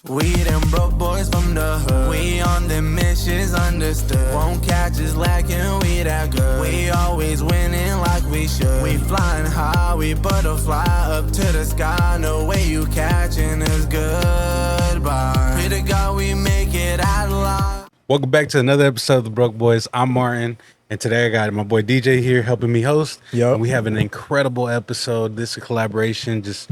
We them broke boys from the hood. We on them missions, understood. Won't catch us lacking, we that good. We always winning like we should. We flying high, we butterfly up to the sky. No way you catching us, goodbye. Pray to God we make it out alive. Welcome back to another episode of the Broke Boys. I'm Martin, and today I got my boy DJ here helping me host. Yep. And we have an incredible episode. This collaboration just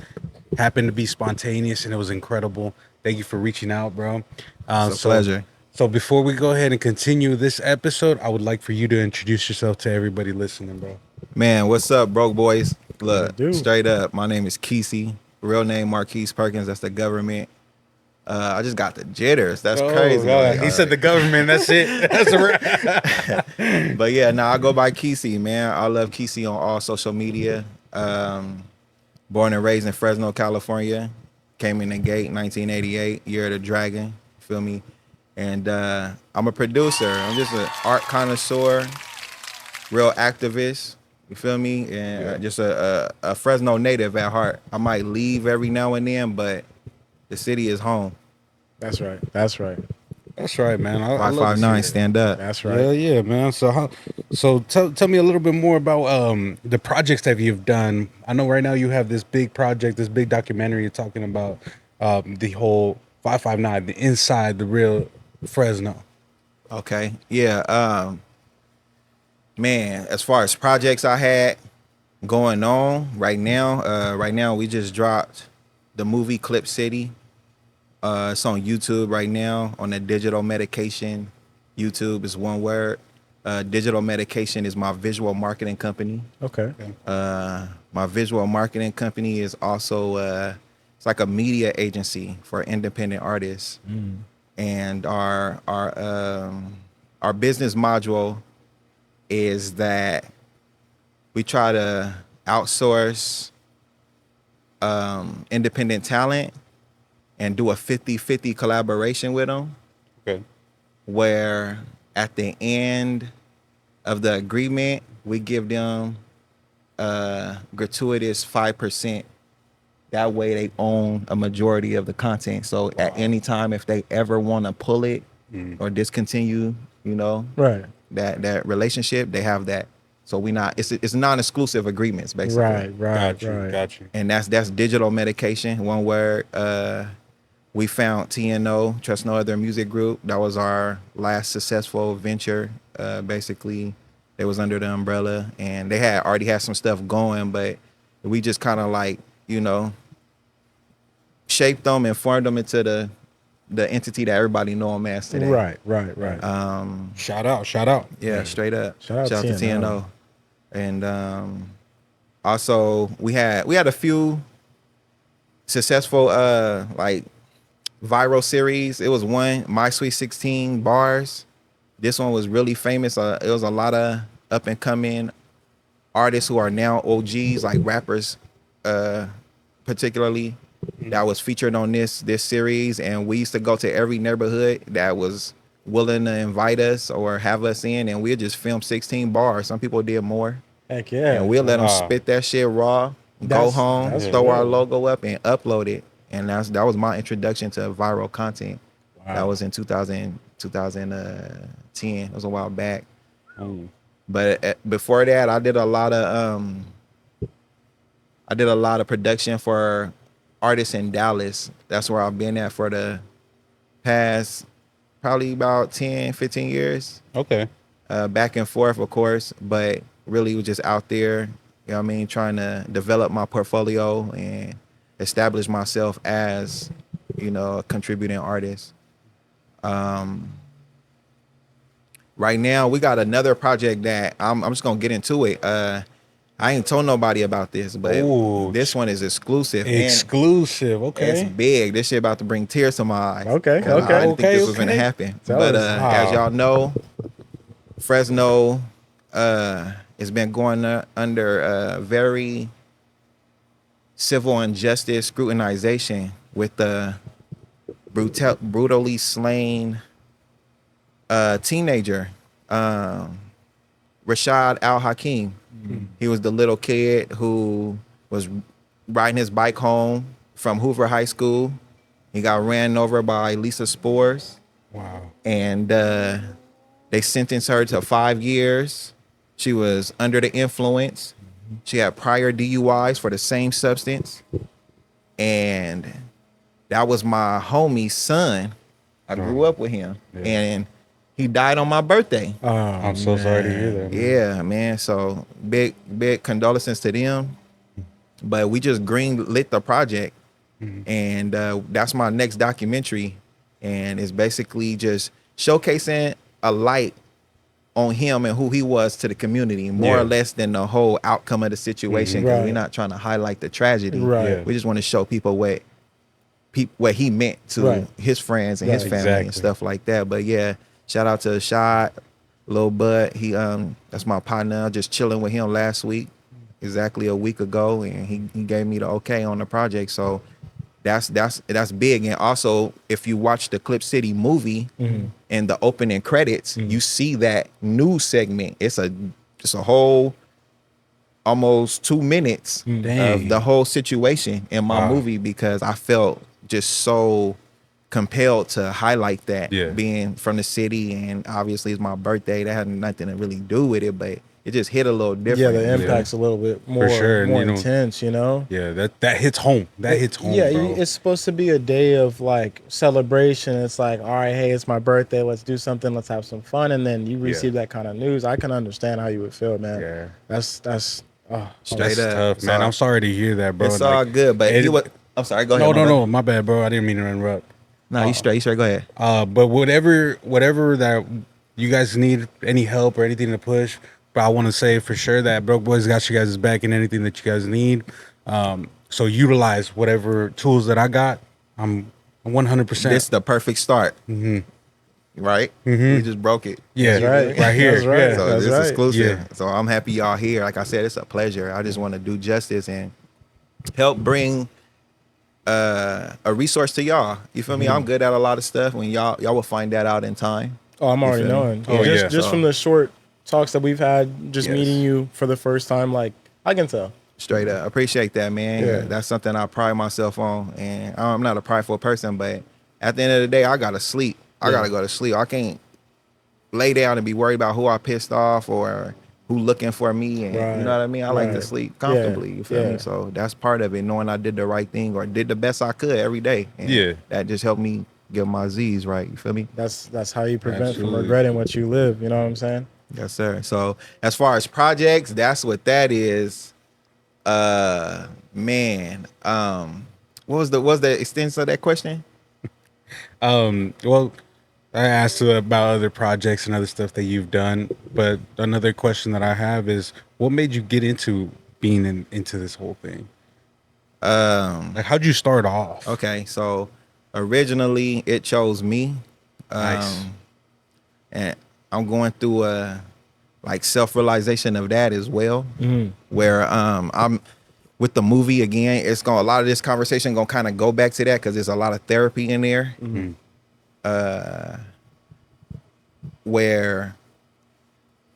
happened to be spontaneous, and it was incredible. Thank you for reaching out, bro. It's a pleasure. So before we go ahead and continue this episode, I would like for you to introduce yourself to everybody listening, bro. Man, what's up, broke boys? Look, Dude. straight up, my name is Quisey. Real name Marquise Perkins. That's the government. I just got the jitters. That's crazy. God. He said the government. That's it. That's a wrap. But yeah, I go by Quisey, man. I love Quisey on all social media. Born and raised in Fresno, California. Came in the gate 1988, year of the dragon. Feel me? And I'm a producer. I'm just an art connoisseur, real activist. You feel me? And just a Fresno native at heart. I might leave every now and then, but the city is home. That's right. That's right. That's right, man. I love to see 559, it. stand up. That's right. Yeah, man. So tell me a little bit more about the projects that you've done. I know right now you have this big project, this big documentary you're talking about the whole 559, the inside the real Fresno. Okay. Yeah. Man, as far as projects I had going on right now we just dropped the movie Clip City. It's on YouTube right now on the Digital Medication. YouTube is one word. Digital Medication is my visual marketing company. Okay. My visual marketing company is also it's like a media agency for independent artists. And our business module is that we try to outsource independent talent and do a 50-50 collaboration with them. Okay. Where at the end of the agreement, we give them a gratuitous 5%. That way they own a majority of the content. So at any time, if they ever want to pull it or discontinue, Right. that relationship, they have that. So it's non-exclusive agreements, basically. Right. Got you. And that's digital medication, one word. We found TNO, Trust No Other Music Group. That was our last successful venture. Basically, they was under the umbrella, and they already had some stuff going, but we just kind of shaped them and formed them into the entity that everybody know them as today. Right. Shout out. Yeah, straight up. Shout out to TNO. And also we had a few successful viral series. It was one, My Sweet 16 Bars. This one was really famous. It was a lot of up and coming artists who are now OGs, like rappers, particularly, that was featured on this series. And we used to go to every neighborhood that was willing to invite us or have us in, and we'd just film 16 bars. Some people did more. Heck yeah. And we'll let them spit that shit raw, go home, that's throw our dope. logo up and upload it. And that was my introduction to viral content. Wow. That was in 2010. It was a while back. Mm. But before that, I did a lot of production for artists in Dallas. That's where I've been at for the past probably about 10, 15 years. Okay. Back and forth, of course, but really was just out there, trying to develop my portfolio and establish myself as, a contributing artist. Right now, we got another project that I'm just going to get into it. I ain't told nobody about this, but this one is exclusive. Exclusive. Okay. It's big. This shit about to bring tears to my eyes. Okay. I didn't think this was going to happen. Tell But us. as y'all know, Fresno has been going under very civil injustice scrutinization with the brutally slain teenager, Rashad Al-Hakim. He was the little kid who was riding his bike home from Hoover High School He got ran over by Lisa Spores, Wow. and they sentenced her to 5 years. She was under the influence. She had prior DUIs for the same substance. And that was my homie's son. I grew up with him. Yeah. And he died on my birthday. Oh, I'm so sorry to hear that. Man. Yeah, man. So big condolences to them. But we just green lit the project. And that's my next documentary. And it's basically just showcasing a light on him and who he was to the community, more or less than the whole outcome of the situation. Because Right. we're not trying to highlight the tragedy. Right. Yeah. We just want to show people what he meant to Right. his friends and his Right. family and Exactly. stuff like that. But yeah, shout out to Rashad, Lil Bud. He that's my partner. Just chilling with him last week, exactly a week ago, and he gave me the okay on the project. So that's big. And also, if you watch the Clip City movie and the opening credits, you see that news segment. It's a whole almost 2 minutes of Dang. the whole situation in my Wow. movie, because I felt just so compelled to highlight that, Yeah. being from the city, and obviously it's my birthday. That had nothing to really do with it, but it just hit a little different. Yeah, the impact's a little bit more, sure, and, more you know, intense, you know? Yeah, that hits home. That hits home, Yeah, bro. it's supposed to be a day of like celebration. It's like, all right, hey, it's my birthday. Let's do something. Let's have some fun. And then you receive that kind of news. I can understand how you would feel, man. Yeah. That's Straight That's up. tough, It's man. all- I'm sorry to hear that, bro. It's all good, but it- he was. I'm sorry. Go ahead. No, my brother. my bad, bro. I didn't mean to interrupt. No, you straight. You straight. Go ahead. But whatever that you guys need, any help or anything to push, but I want to say for sure that Broke Boys got you guys' back in anything that you guys need. So utilize whatever tools that I got. I'm 100%. This the perfect start. Right? We just broke it. Yeah, right. right here. That's right. Yeah. So That's this right. exclusive. Yeah. So I'm happy y'all here. Like I said, it's a pleasure. I just want to do justice and help bring a resource to y'all. You feel me? I'm good at a lot of stuff. When y'all will find that out in time. Oh, I'm already feel me? knowing. Oh, yeah. Just from the short talks that we've had, just Yes. meeting you for the first time, like I can tell. Straight up. I appreciate that, man. Yeah. That's something I pride myself on. And I'm not a prideful person, but at the end of the day, I gotta sleep. I gotta go to sleep. I can't lay down and be worried about who I pissed off or who looking for me. And Right. you know what I mean? I like to Right. sleep comfortably. You feel Yeah. me? So that's part of it, knowing I did the right thing or did the best I could every day. And Yeah. that just helped me get my Z's right. You feel me? That's how you prevent Absolutely. from regretting what you live. You know what I'm saying? Yes, sir. So as far as projects, that's what that is. Man. What was the extent of that question? Well, I asked you about other projects and other stuff that you've done, but another question that I have is, what made you get into being into this whole thing? Like, how'd you start off? Okay, so originally it chose me. Nice. And I'm going through a like self-realization of that as well. Where I'm with the movie again, it's gonna a lot of this conversation gonna kind of go back to that because there's a lot of therapy in there. Where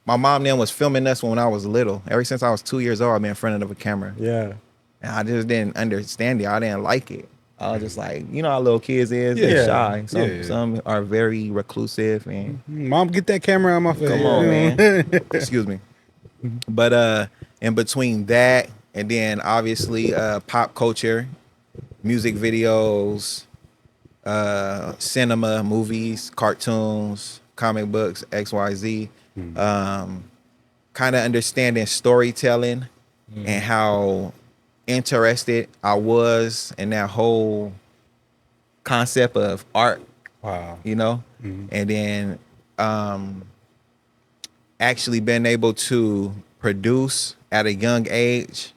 my mom then was filming us when I was little. Ever since I was 2 years old, I've been in front of a camera. Yeah. And I just didn't understand it. I didn't like it. I was just like, you know how little kids is, Yeah. they're shy. Yeah. Some are very reclusive and Mom, get that camera out of my face. come on, man. Excuse me. But in between that and then obviously pop culture, music videos, cinema, movies, cartoons, comic books, XYZ. Kind of understanding storytelling and how interested I was in that whole concept of art, Wow. you know, and then actually being able to produce at a young age.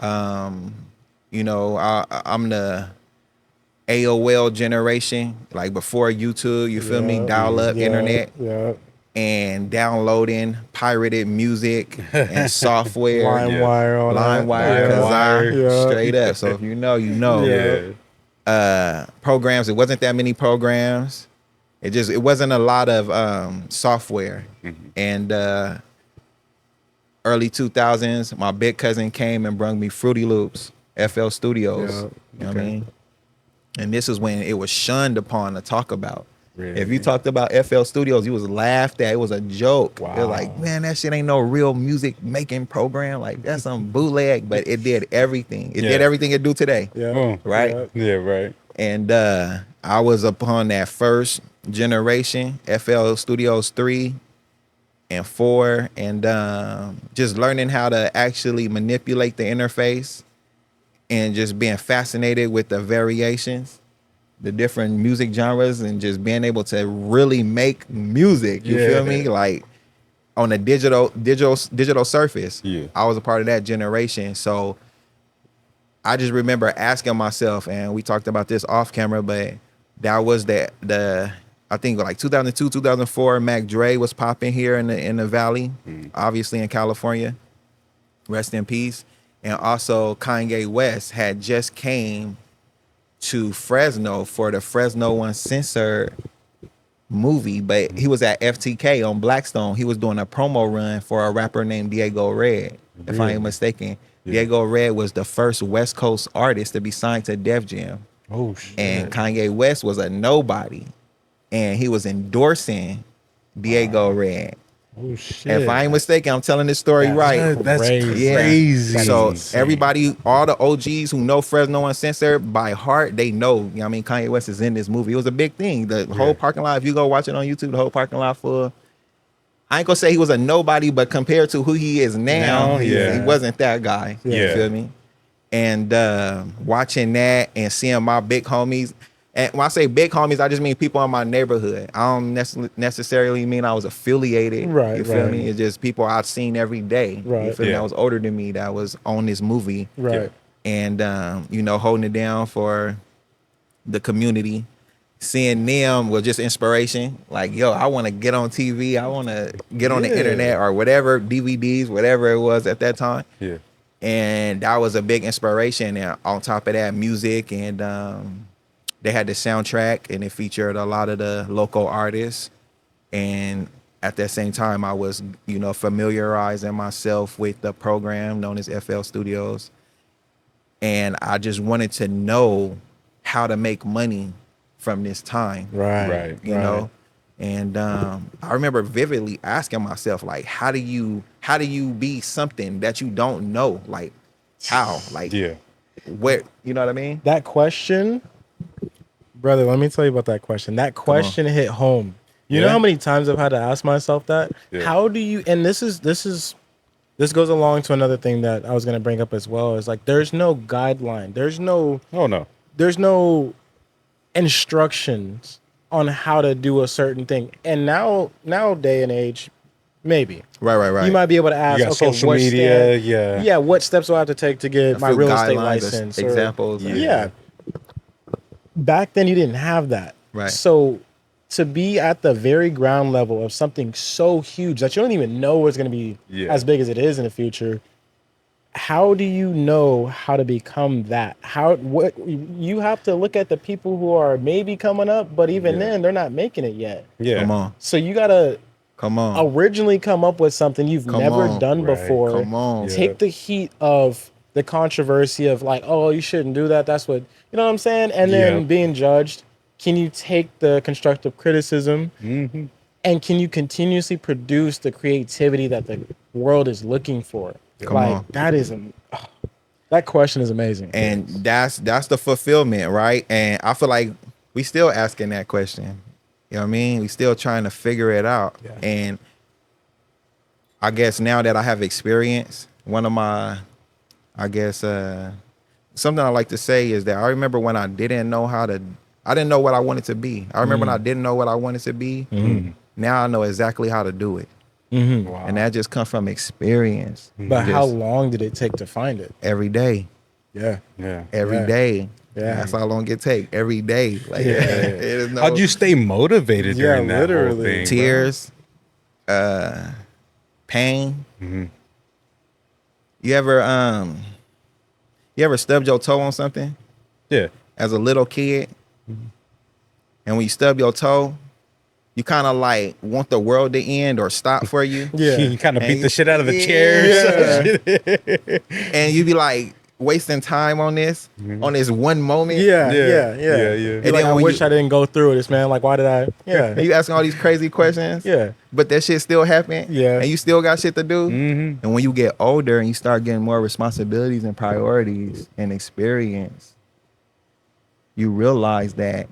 You know, I'm the AOL generation, like before YouTube, you feel me? Dial up internet Yeah. and downloading pirated music and software. LimeWire, all that. LimeWire, cause Yeah. straight up. So if you know, you know. Yeah. Programs. It wasn't that many programs. It wasn't a lot of software. And early 2000s, my big cousin came and brought me Fruity Loops, FL Studios. Yeah. You know what I mean? And this is when it was shunned upon to talk about. Really? If you talked about FL Studios, you was laughed at. It was a joke. Wow. They're like, man, that shit ain't no real music making program. Like, that's some bootleg. But it did everything. It did everything it do today. Yeah. Right? Yeah. Yeah, right. And I was upon that first generation, FL Studios 3 and 4, and just learning how to actually manipulate the interface and just being fascinated with the variations, the different music genres, and just being able to really make music. You feel me? Like on a digital surface. Yeah. I was a part of that generation. So I just remember asking myself, and we talked about this off camera, but that was the I think like 2002, 2004, Mac Dre was popping here in the Valley, obviously in California. Rest in peace. And also Kanye West had just came to Fresno for the Fresno Uncensored movie, but he was at FTK on Blackstone. He was doing a promo run for a rapper named Diego Red, if I ain't mistaken. Diego Red was the first West Coast artist to be signed to Def Jam. Oh shit. And Kanye West was a nobody. And he was endorsing Diego Red. Oh shit. And if I ain't mistaken, I'm telling this story right. That's Crazy. crazy. So insane. everybody, all the OGs who know Fresno Uncensored by heart, they know. You know what I mean, Kanye West is in this movie. It was a big thing. The whole parking lot, if you go watch it on YouTube, the whole parking lot full. I ain't gonna say he was a nobody, but compared to who he is now, he wasn't that guy. Yeah. You feel me? And watching that and seeing my big homies. And when I say big homies, I just mean people in my neighborhood. I don't necessarily mean I was affiliated. Right, You feel right. me? It's just people I've seen every day. Right. You feel me? Yeah. That was older than me that was on this movie. Right. And, holding it down for the community. Seeing them was just inspiration. Like, yo, I want to get on TV. I want to get on the internet or whatever, DVDs, whatever it was at that time. Yeah. And that was a big inspiration. And on top of that, music, and they had the soundtrack, and it featured a lot of the local artists. And at that same time, I was, familiarizing myself with the program known as FL Studios. And I just wanted to know how to make money from this time. Right. You know? And I remember vividly asking myself, like, how do you be something that you don't know? Like, how? Like, where? You know what I mean? That question, brother, let me tell you about that question. That question hit home. You know how many times I've had to ask myself that? Yeah. How do you, and this goes along to another thing that I was going to bring up as well, is like, there's no guideline. There's no instructions on how to do a certain thing. And now day and age, maybe. Right. You might be able to ask, You got okay, social what media, yeah, what steps do I have to take to get my few real estate guidelines, license? examples. Yeah. Back then, you didn't have that. Right. So to be at the very ground level of something so huge that you don't even know it's going to be as big as it is in the future, how do you know how to become that? What you have to look at the people who are maybe coming up, but even then, they're not making it yet. Yeah. Come on. So you got to originally come up with something you've never done before. Come on. Take the heat of the controversy of like, oh, you shouldn't do that. That's what, you know what I'm saying? And then being judged. Can you take the constructive criticism and can you continuously produce the creativity that the world is looking for? Come on. That question is amazing. And that's the fulfillment, right? And I feel like we still asking that question. You know what I mean? We still trying to figure it out. Yeah. And I guess now that I have experience, one of my, something I like to say is that I remember when I didn't know what I wanted to be. I remember when I didn't know what I wanted to be. Now I know exactly how to do it. Wow. And that just comes from experience. But how long did it take to find it? Every day. Yeah. Every day. Yeah. That's how long it take. Every day. Like, how'd you stay motivated during that whole thing? Tears, pain. You ever stubbed your toe on something? Yeah. As a little kid, and when you stub your toe, you kind of like want the world to end or stop for you. You kind of beat the shit out of the chairs. And you be like, wasting time on this one moment. Yeah. yeah. And You're like, then I when wish I didn't go through this, man. Like, why did I? Yeah. and you asking all these crazy questions. Yeah. But that shit still happen. Yeah. And you still got shit to do. Mm-hmm. And when you get older and you start getting more responsibilities and priorities and experience, you realize that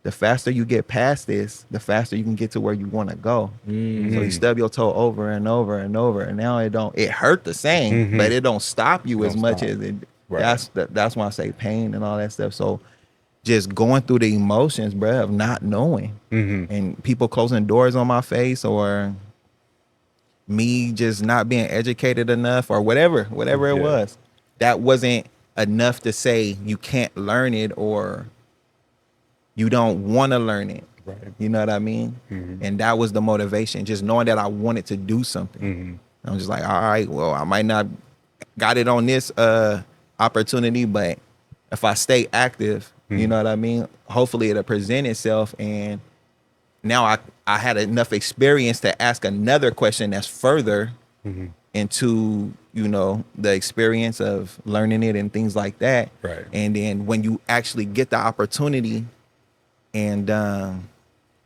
the faster you get past this, the faster you can get to where you want to go. So you stub your toe over and over and over, and now it hurt the same, but it don't stop you as much as it. Right. That's why I say pain and all that stuff. So just going through the emotions, bro, of not knowing, and people closing doors on my face, or me just not being educated enough, or whatever it was, that wasn't enough to say you can't learn it or you don't want to learn it. Right. You know what I mean? And that was the motivation, just knowing that I wanted to do something. I'm just like, all right, well, I might not got it on this opportunity, but if I stay active, you know what I mean? Hopefully it'll present itself. And now I had enough experience to ask another question that's further into, you know, the experience of learning it and things like that. Right. And then when you actually get the opportunity, and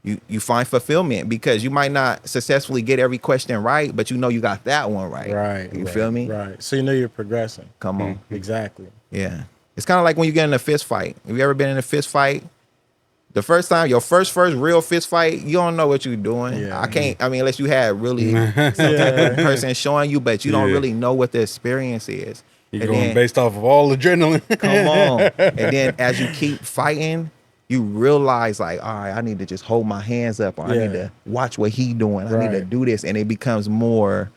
you find fulfillment, because you might not successfully get every question right, but you know you got that one right. Right. You feel me? Right. So you know you're progressing. Come on. Exactly. Yeah. It's kind of like when you get in a fist fight. Have you ever been in a fist fight? The first time, your first real fist fight, you don't know what you're doing. Yeah. I mean, unless you had really some type of person showing you, but you don't really know what the experience is. You're And going then- based off of all adrenaline. Come on. And then as you keep fighting, you realize, like, all right, I need to just hold my hands up, or I need to watch what he doing. I need to Right. do this. And it becomes more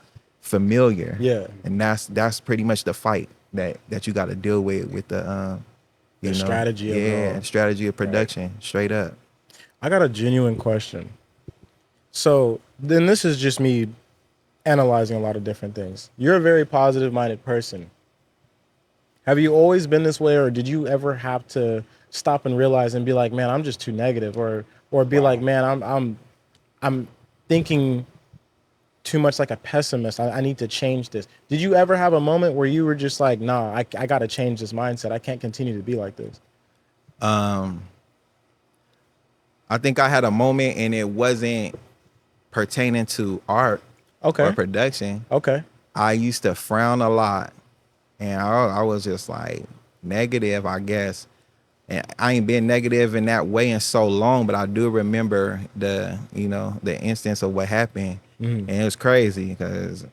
familiar. Yeah. And that's pretty much the fight that you got to deal with the you know, strategy of it all. strategy of production, straight up. I got a genuine question. So then this is just me analyzing a lot of different things. You're a very positive minded person. Have you always been this way, or did you ever have to stop and realize and be like, man, I'm just too negative, or be like, man, I'm thinking too much like a pessimist. I need to change this. Did you ever have a moment where you were just like, nah, I got to change this mindset. I can't continue to be like this? I think I had a moment, and it wasn't pertaining to art Okay. or production. Okay. I used to frown a lot, and I was just like negative, I guess. And I ain't been negative in that way in so long, but I do remember the instance of what happened. And it was crazy because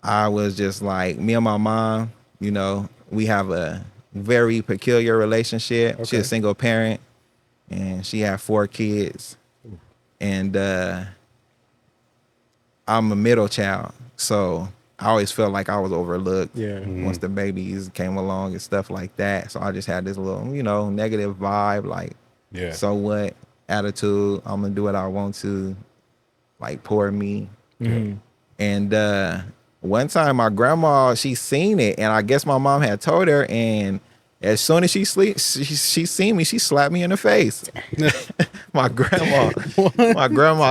I was just like, me and my mom, you know, we have a very peculiar relationship. She's a single parent, and she had 4 kids. And I'm a middle child, so I always felt like I was overlooked. Yeah. Once the babies came along and stuff like that. So I just had this little, you know, negative vibe, like, so what attitude, I'm gonna do what I want to, like, poor me. And one time my grandma, she seen it, and I guess my mom had told her, and as soon as she seen me, she slapped me in the face. My grandma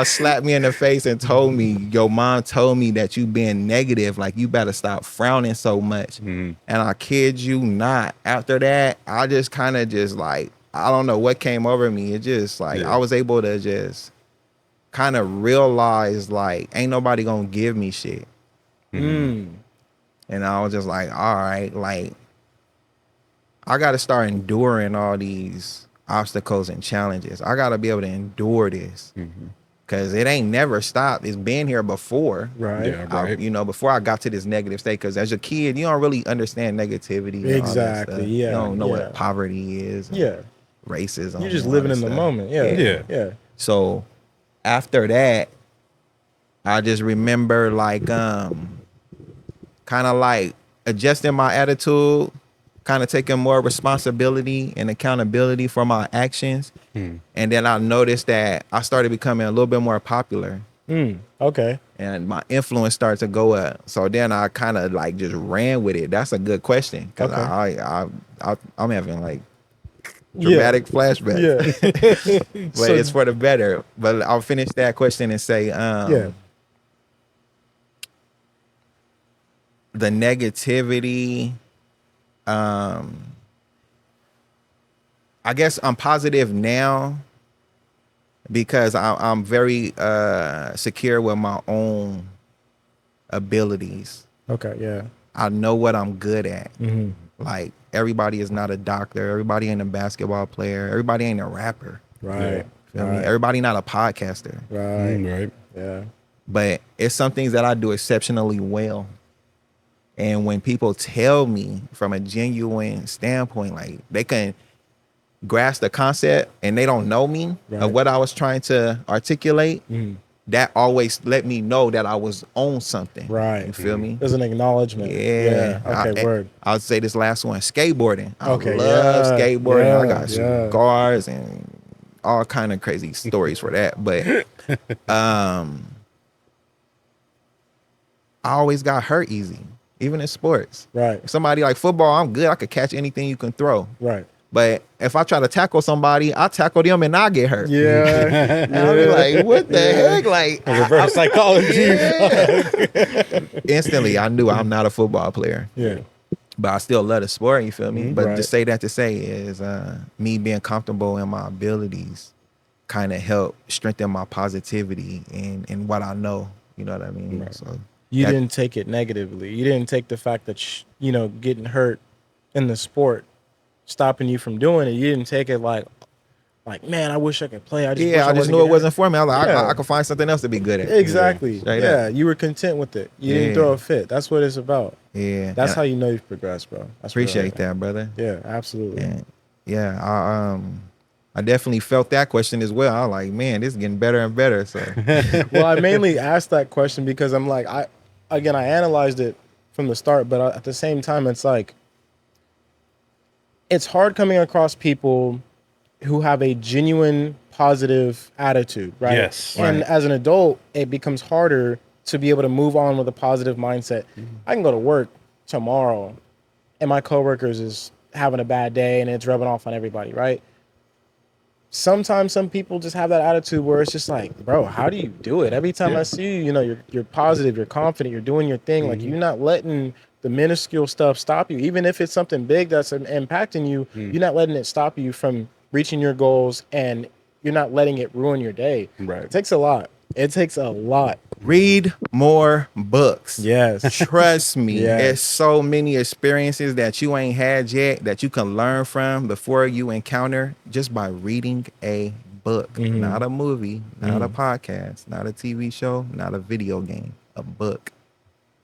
slapped me in the face and told me, your mom told me that you being negative, like you better stop frowning so much. And I kid you not, after that, I just kind of just like, I don't know what came over me. It just like, I was able to just kind of realize, like, ain't nobody gonna give me shit. And I was just like, all right, like, I got to start enduring all these obstacles and challenges. I got to be able to endure this, because it ain't never stopped. It's been here before. Right. Yeah, right. You know, before I got to this negative state, because as a kid, you don't really understand negativity. And all that Exactly, stuff. yeah, You don't know yeah. what poverty is. And Yeah. racism. You're just and all living that in the stuff. moment. Yeah. Yeah. Yeah. So after that, I just remember like kind of like adjusting my attitude, kind of taking more responsibility and accountability for my actions. And then I noticed that I started becoming a little bit more popular, Okay. and my influence started to go up. So then I kind of like just ran with it. That's a good question, because I'm having like dramatic flashbacks. Yeah. But it's for the better. But I'll finish that question and say, the negativity I guess I'm positive now because I'm very secure with my own abilities. Okay, yeah. I know what I'm good at. Mm-hmm. Like, everybody is not a doctor. Everybody ain't a basketball player. Everybody ain't a rapper. Right. Feel me? Right. Everybody not a podcaster. Right. Right. Yeah. But it's some things that I do exceptionally well. And when people tell me from a genuine standpoint, like, they can grasp the concept and they don't know me Right. of what I was trying to articulate, Mhm. that always let me know that I was on something. Right. You feel me? There's an acknowledgement. Yeah. Okay, word. I'll say this last one, skateboarding. I Okay, love yeah, skateboarding. I yeah, got yeah. scars and all kind of crazy stories for that. But I always got hurt easy, even in sports. Right. Somebody like football, I'm good. I could catch anything you can throw. Right. But if I try to tackle somebody, I tackle them and I get hurt. Yeah. And I'll be like, what the heck? Like, Reverse psychology. instantly, I knew I'm not a football player. Yeah. But I still love the sport, you feel me? But Right. to say that to say is me being comfortable in my abilities kind of help strengthen my positivity and what I know. You know what I mean? Right. So You that- didn't take it negatively. You didn't take the fact that, getting hurt in the sport stopping you from doing it. You didn't take it like, man, I wish I could play. I just wish I just wasn't knew it getting wasn't for me. I was like, Yeah. I could find something else to be good at. hurt. Exactly. Straight Yeah. up. You were content with it. You didn't Yeah. throw a fit. That's what it's about. Yeah. That's And how you know you've progressed, bro. That's appreciate real. that, brother. Yeah, absolutely. And yeah, I definitely felt that question as well. I was like, man, this is getting better and better. So Well, I mainly asked that question because I'm like, I analyzed it from the start, but at the same time, it's like, it's hard coming across people who have a genuine positive attitude, right? Yes. And Right. as an adult, it becomes harder to be able to move on with a positive mindset. I can go to work tomorrow and my coworkers is having a bad day and it's rubbing off on everybody, right? Sometimes some people just have that attitude where it's just like, bro, how do you do it? Every time I see you, you're positive, you're confident, you're doing your thing. Like, you're not letting the minuscule stuff stop you. Even if it's something big that's impacting you, you're not letting it stop you from reaching your goals, and you're not letting it ruin your day. Right. It takes a lot. It takes a lot. read more books. Yes. Trust me, Yes. there's so many experiences that you ain't had yet that you can learn from before you encounter just by reading a book. Not a movie, not a podcast, not a TV show, not a video game, a book.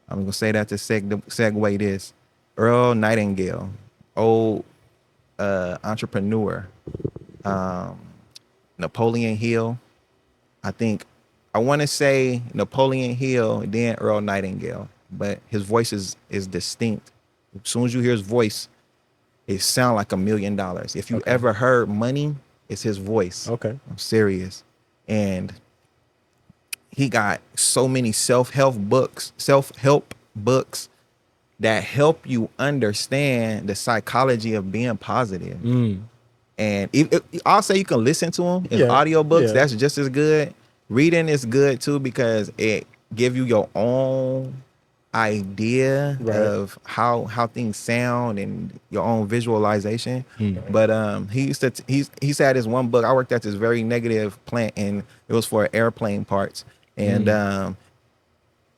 I'm gonna say that to segue this. Earl Nightingale, old entrepreneur, Napoleon Hill. I want to say Napoleon Hill, then Earl Nightingale, but his voice is distinct. As soon as you hear his voice, it sounds like $1 million. If you ever heard money, it's his voice. Okay. I'm serious. And he got so many self-help books that help you understand the psychology of being positive. And I'll say you can listen to them in audiobooks. Yeah. That's just as good. Reading is good too because it give you your own idea of how things sound and your own visualization. But he said this one book. I worked at this very negative plant and it was for airplane parts. And I'm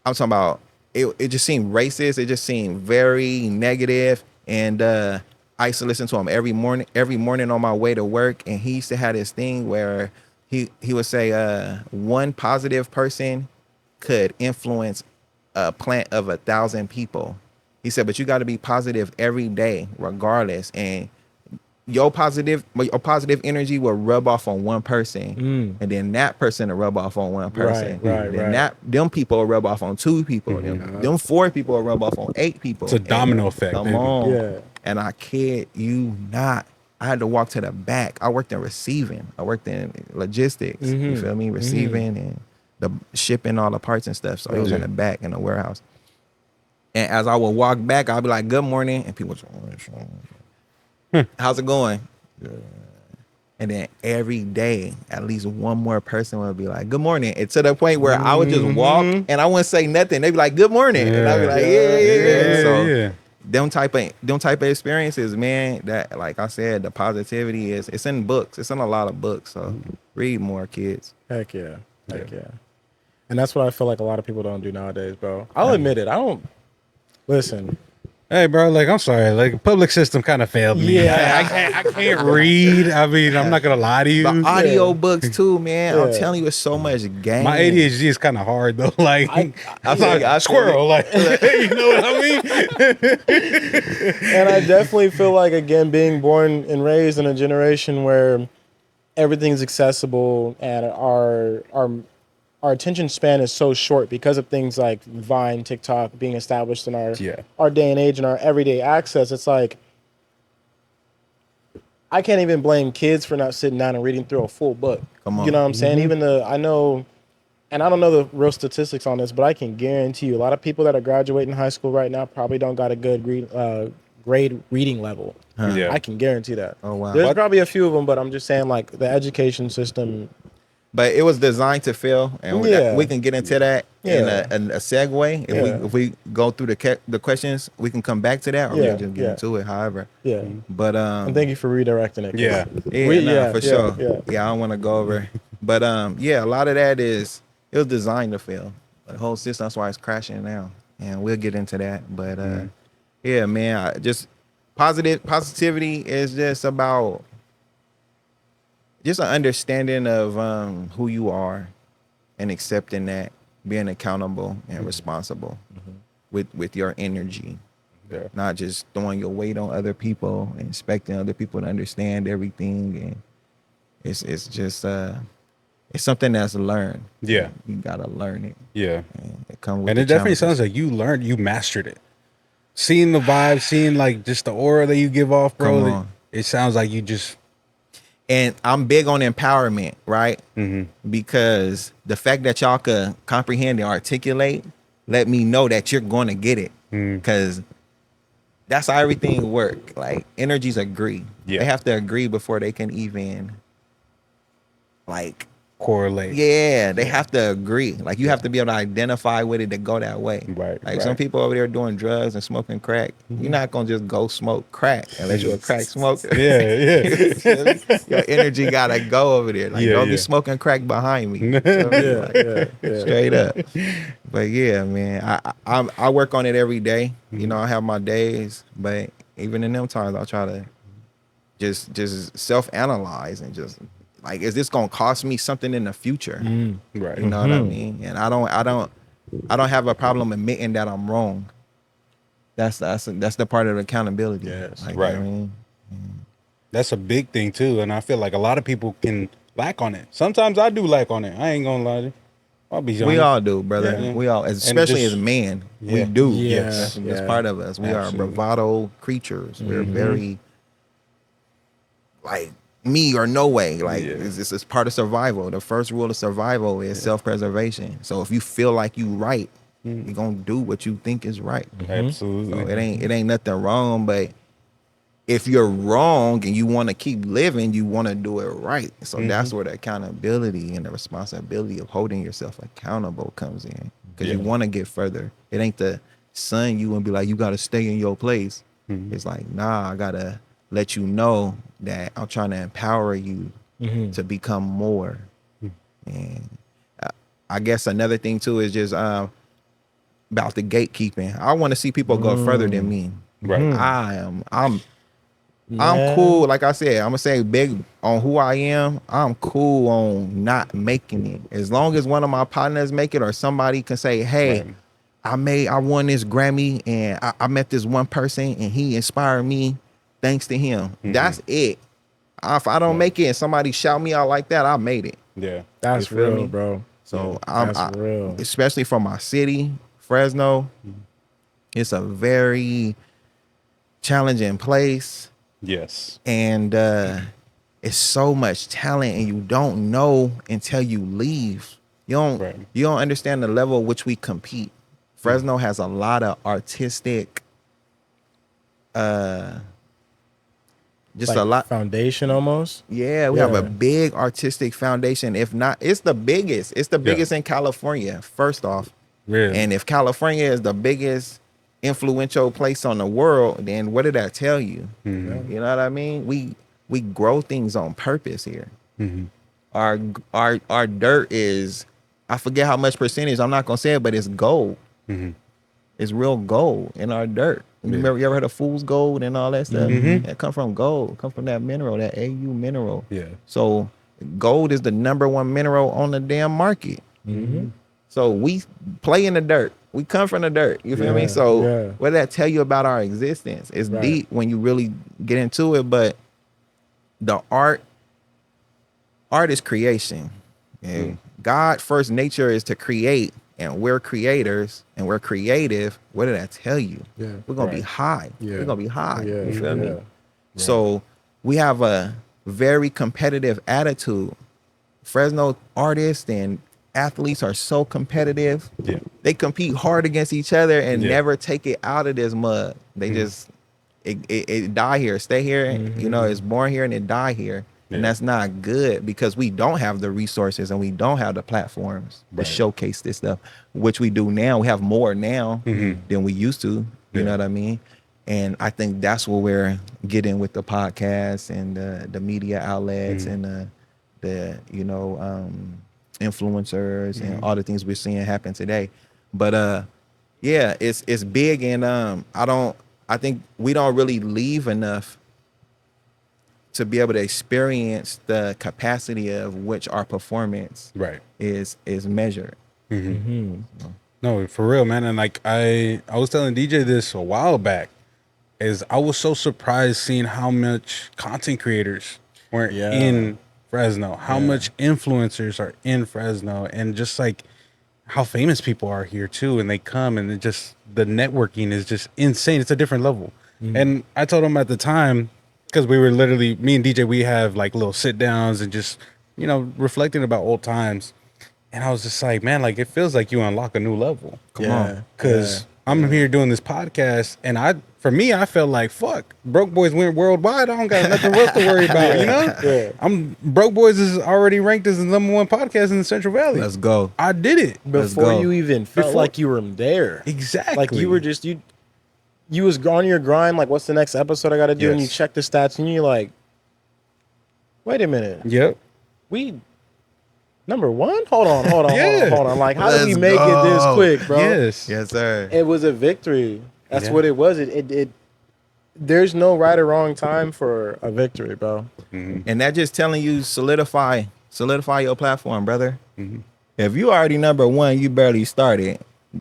talking about it just seemed racist. It just seemed very negative. And I used to listen to him every morning on my way to work. And he used to have this thing where he would say one positive person could influence a plant of 1,000 people. He said, but you got to be positive every day, regardless. And your positive energy will rub off on one person, and then that person will rub off on one person. Them people will rub off on 2 people. Them 4 people will rub off on 8 people. It's a domino effect. Come baby. on. Yeah. And I kid you not, I had to walk to the back. I worked in receiving. I worked in logistics. You feel me? Receiving and the shipping all the parts and stuff. So it was in the back in the warehouse. And as I would walk back, I'd be like, good morning. And people would, how's it going? And then every day, at least one more person would be like, good morning. And to the point where I would just walk and I wouldn't say nothing. They'd be like, good morning. And I'd be like, yeah. So them type of experiences, man, that, like I said, the positivity it's in books. It's in a lot of books. So read more, kids. Heck yeah. And that's what I feel like a lot of people don't do nowadays, bro. I'll admit it. I don't listen. Hey, bro, like, I'm sorry. Like, public system kind of failed me. Yeah. I can't read. I mean, I'm not going to lie to you. The audio books too, man. I'm Yeah. telling you, it's so much game. My ADHD is kind of hard, though. Like, I'm like a squirrel. Like, you know what I mean? And I definitely feel like, again, being born and raised in a generation where everything's accessible and our attention span is so short because of things like Vine, TikTok being established in our day and age and our everyday access. It's like, I can't even blame kids for not sitting down and reading through a full book. Come on. You know what I'm saying? Even I know, and I don't know the real statistics on this, but I can guarantee you a lot of people that are graduating high school right now probably don't got a good grade reading level. Yeah. I can guarantee that. Oh, wow. There's probably a few of them, but I'm just saying, like, the education system. But it was designed to fail, and we can get into that in a segue. If we go through the questions, we can come back to that, or we can just get into it. However, But and thank you for redirecting it. for sure. I don't want to go over, but a lot of that it was designed to fail. The whole system, that's why it's crashing now, and we'll get into that. But man, just positivity is just about. Just an understanding of who you are and accepting that, being accountable and responsible with your energy. Yeah. Not just throwing your weight on other people and expecting other people to understand everything. And it's just it's something that's learned. Yeah. You gotta learn it. Yeah. And it comes with and it definitely sounds like you mastered it. Seeing the vibe, seeing like just the aura that you give off, bro. It sounds like you just. And I'm big on empowerment, right? Because the fact that y'all could comprehend and articulate, let me know that you're going to get it. Because that's how everything works. Like, energies agree. Yeah. They have to agree before they can even, like, correlate. Yeah, they have to agree. Like, you have to be able to identify with it to go that way. Right. Like, some people over there doing drugs and smoking crack, you're not gonna just go smoke crack unless you're a crack smoker. Your energy gotta go over there. Like, don't be smoking crack behind me. Straight up. But yeah, man, I work on it every day. You know, I have my days, but even in them times, I try to just self-analyze and just. Like, is this gonna cost me something in the future? Right. You know what I mean? And I don't have a problem admitting that I'm wrong. That's the part of accountability. Yes. Like, right. You know what I mean? That's a big thing too, and I feel like a lot of people can lack on it. Sometimes I do lack on it. I ain't gonna lie to you. I'll be honest. We all do, brother. Yeah. We all, especially as men, we do. Yes. That's part of us. We are bravado creatures. We're very like. Me or no way. Like, this is part of survival. The first rule of survival is self-preservation. So if you feel like you right, you're gonna do what you think is right. Absolutely. So it ain't nothing wrong, but if you're wrong and you want to keep living, you want to do it right. So that's where the accountability and the responsibility of holding yourself accountable comes in. Because you want to get further. It ain't the sun you and be like, you got to stay in your place. It's like, nah, I gotta let you know that I'm trying to empower you to become more. And I guess another thing too is just about the gatekeeping. I want to see people go further than me. Right. I'm cool. Like I said, I'm gonna say big on who I am. I'm cool on not making it. As long as one of my partners make it, or somebody can say, hey, I won this Grammy and I met this one person and he inspired me. Thanks to him. That's it. If I don't make it and somebody shout me out like that, I made it. Yeah. That's real, bro. So that's real. Especially from my city, Fresno, it's a very challenging place. Yes. And it's so much talent and you don't know until you leave. You don't understand the level at which we compete. Fresno has a lot of artistic just like a lot foundation almost. Yeah, we have a big artistic foundation. If not, it's the biggest. It's the biggest in California, first off. Really? And if California is the biggest influential place on the world, then what did that tell you? Mm-hmm. You know what I mean? We grow things on purpose here. Mm-hmm. Our dirt is, I forget how much percentage, I'm not gonna say it, but it's gold. Mm-hmm. It's real gold in our dirt. You remember, you ever heard of fool's gold and all that stuff? Mm-hmm. That come from gold, come from that mineral, that AU mineral. Yeah. So gold is the #1 mineral on the damn market. Mm-hmm. So we play in the dirt. We come from the dirt. You feel me? So what did that tell you about our existence? It's deep when you really get into it, but the art is creation. And God's first nature is to create, and we're creators and we're creative. What did that tell you? Yeah. We're gonna be high. Yeah. We're gonna be high. Yeah. You feel me? Yeah. So we have a very competitive attitude. Fresno artists and athletes are so competitive. Yeah. They compete hard against each other and Yeah. never take it out of this mud. They just it die here, stay here. You know, it's born here and it die here. And that's not good because we don't have the resources and we don't have the platforms to showcase this stuff, which we do now. We have more now than we used to. You know what I mean? And I think that's what we're getting with the podcasts and the media outlets and the you know influencers and all the things we're seeing happen today. But yeah, it's big, and I think we don't really leave enough to be able to experience the capacity of which our performance is measured. No, for real, man. And like I was telling DJ this a while back, is I was so surprised seeing how much content creators were in Fresno, how much influencers are in Fresno, and just like how famous people are here too. And they come, and the networking is just insane. It's a different level. And I told them at the time, because we were literally, me and DJ, we have like little sit downs and just, you know, reflecting about old times. And I was just like, man, like it feels like you unlock a new level. Come on. Because I'm here doing this podcast, and for me, I felt like, fuck, Broke Boys went worldwide. I don't got nothing else to worry about, you know? Broke Boys is already ranked as the #1 podcast in the Central Valley. Let's go. I did it. Before you even felt like you were there. Exactly. Like you were just, you was on your grind, like, what's the next episode I got to do? And you check the stats, and you're like, wait a minute. Yep. We #1? Hold on. Like, how did we Let's make it this quick, bro? Yes, sir. It was a victory. That's what it was. It there's no right or wrong time for a victory, bro. And that just telling you solidify your platform, brother. If you already #1, you barely started.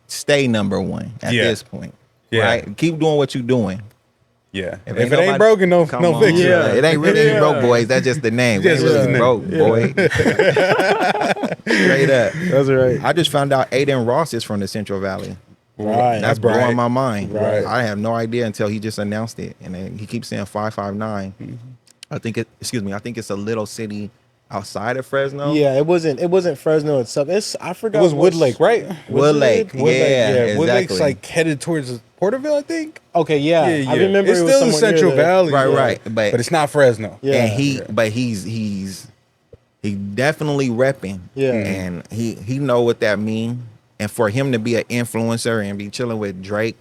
Stay #1 at this point. Right? Keep doing what you're doing. Yeah. If it ain't broken, no fix it. It ain't really Broke Boys. That's just the name. It ain't really broke, boy. Straight up. That's right. I just found out Aiden Ross is from the Central Valley. Right. That's blowing my mind. Right. I have no idea until he just announced it. And then he keeps saying 559. I think it's a little city outside of Fresno. Yeah, it wasn't Fresno itself. I forgot. It was Woodlake, right? Woodlake. Yeah, Woodlake's exactly. like headed towards Porterville, I think. Okay, yeah. I remember it's it was still the somewhere Central near Valley. Right. But it's not Fresno. Yeah. And he's definitely repping. Yeah. And he know what that mean. And for him to be an influencer and be chilling with Drake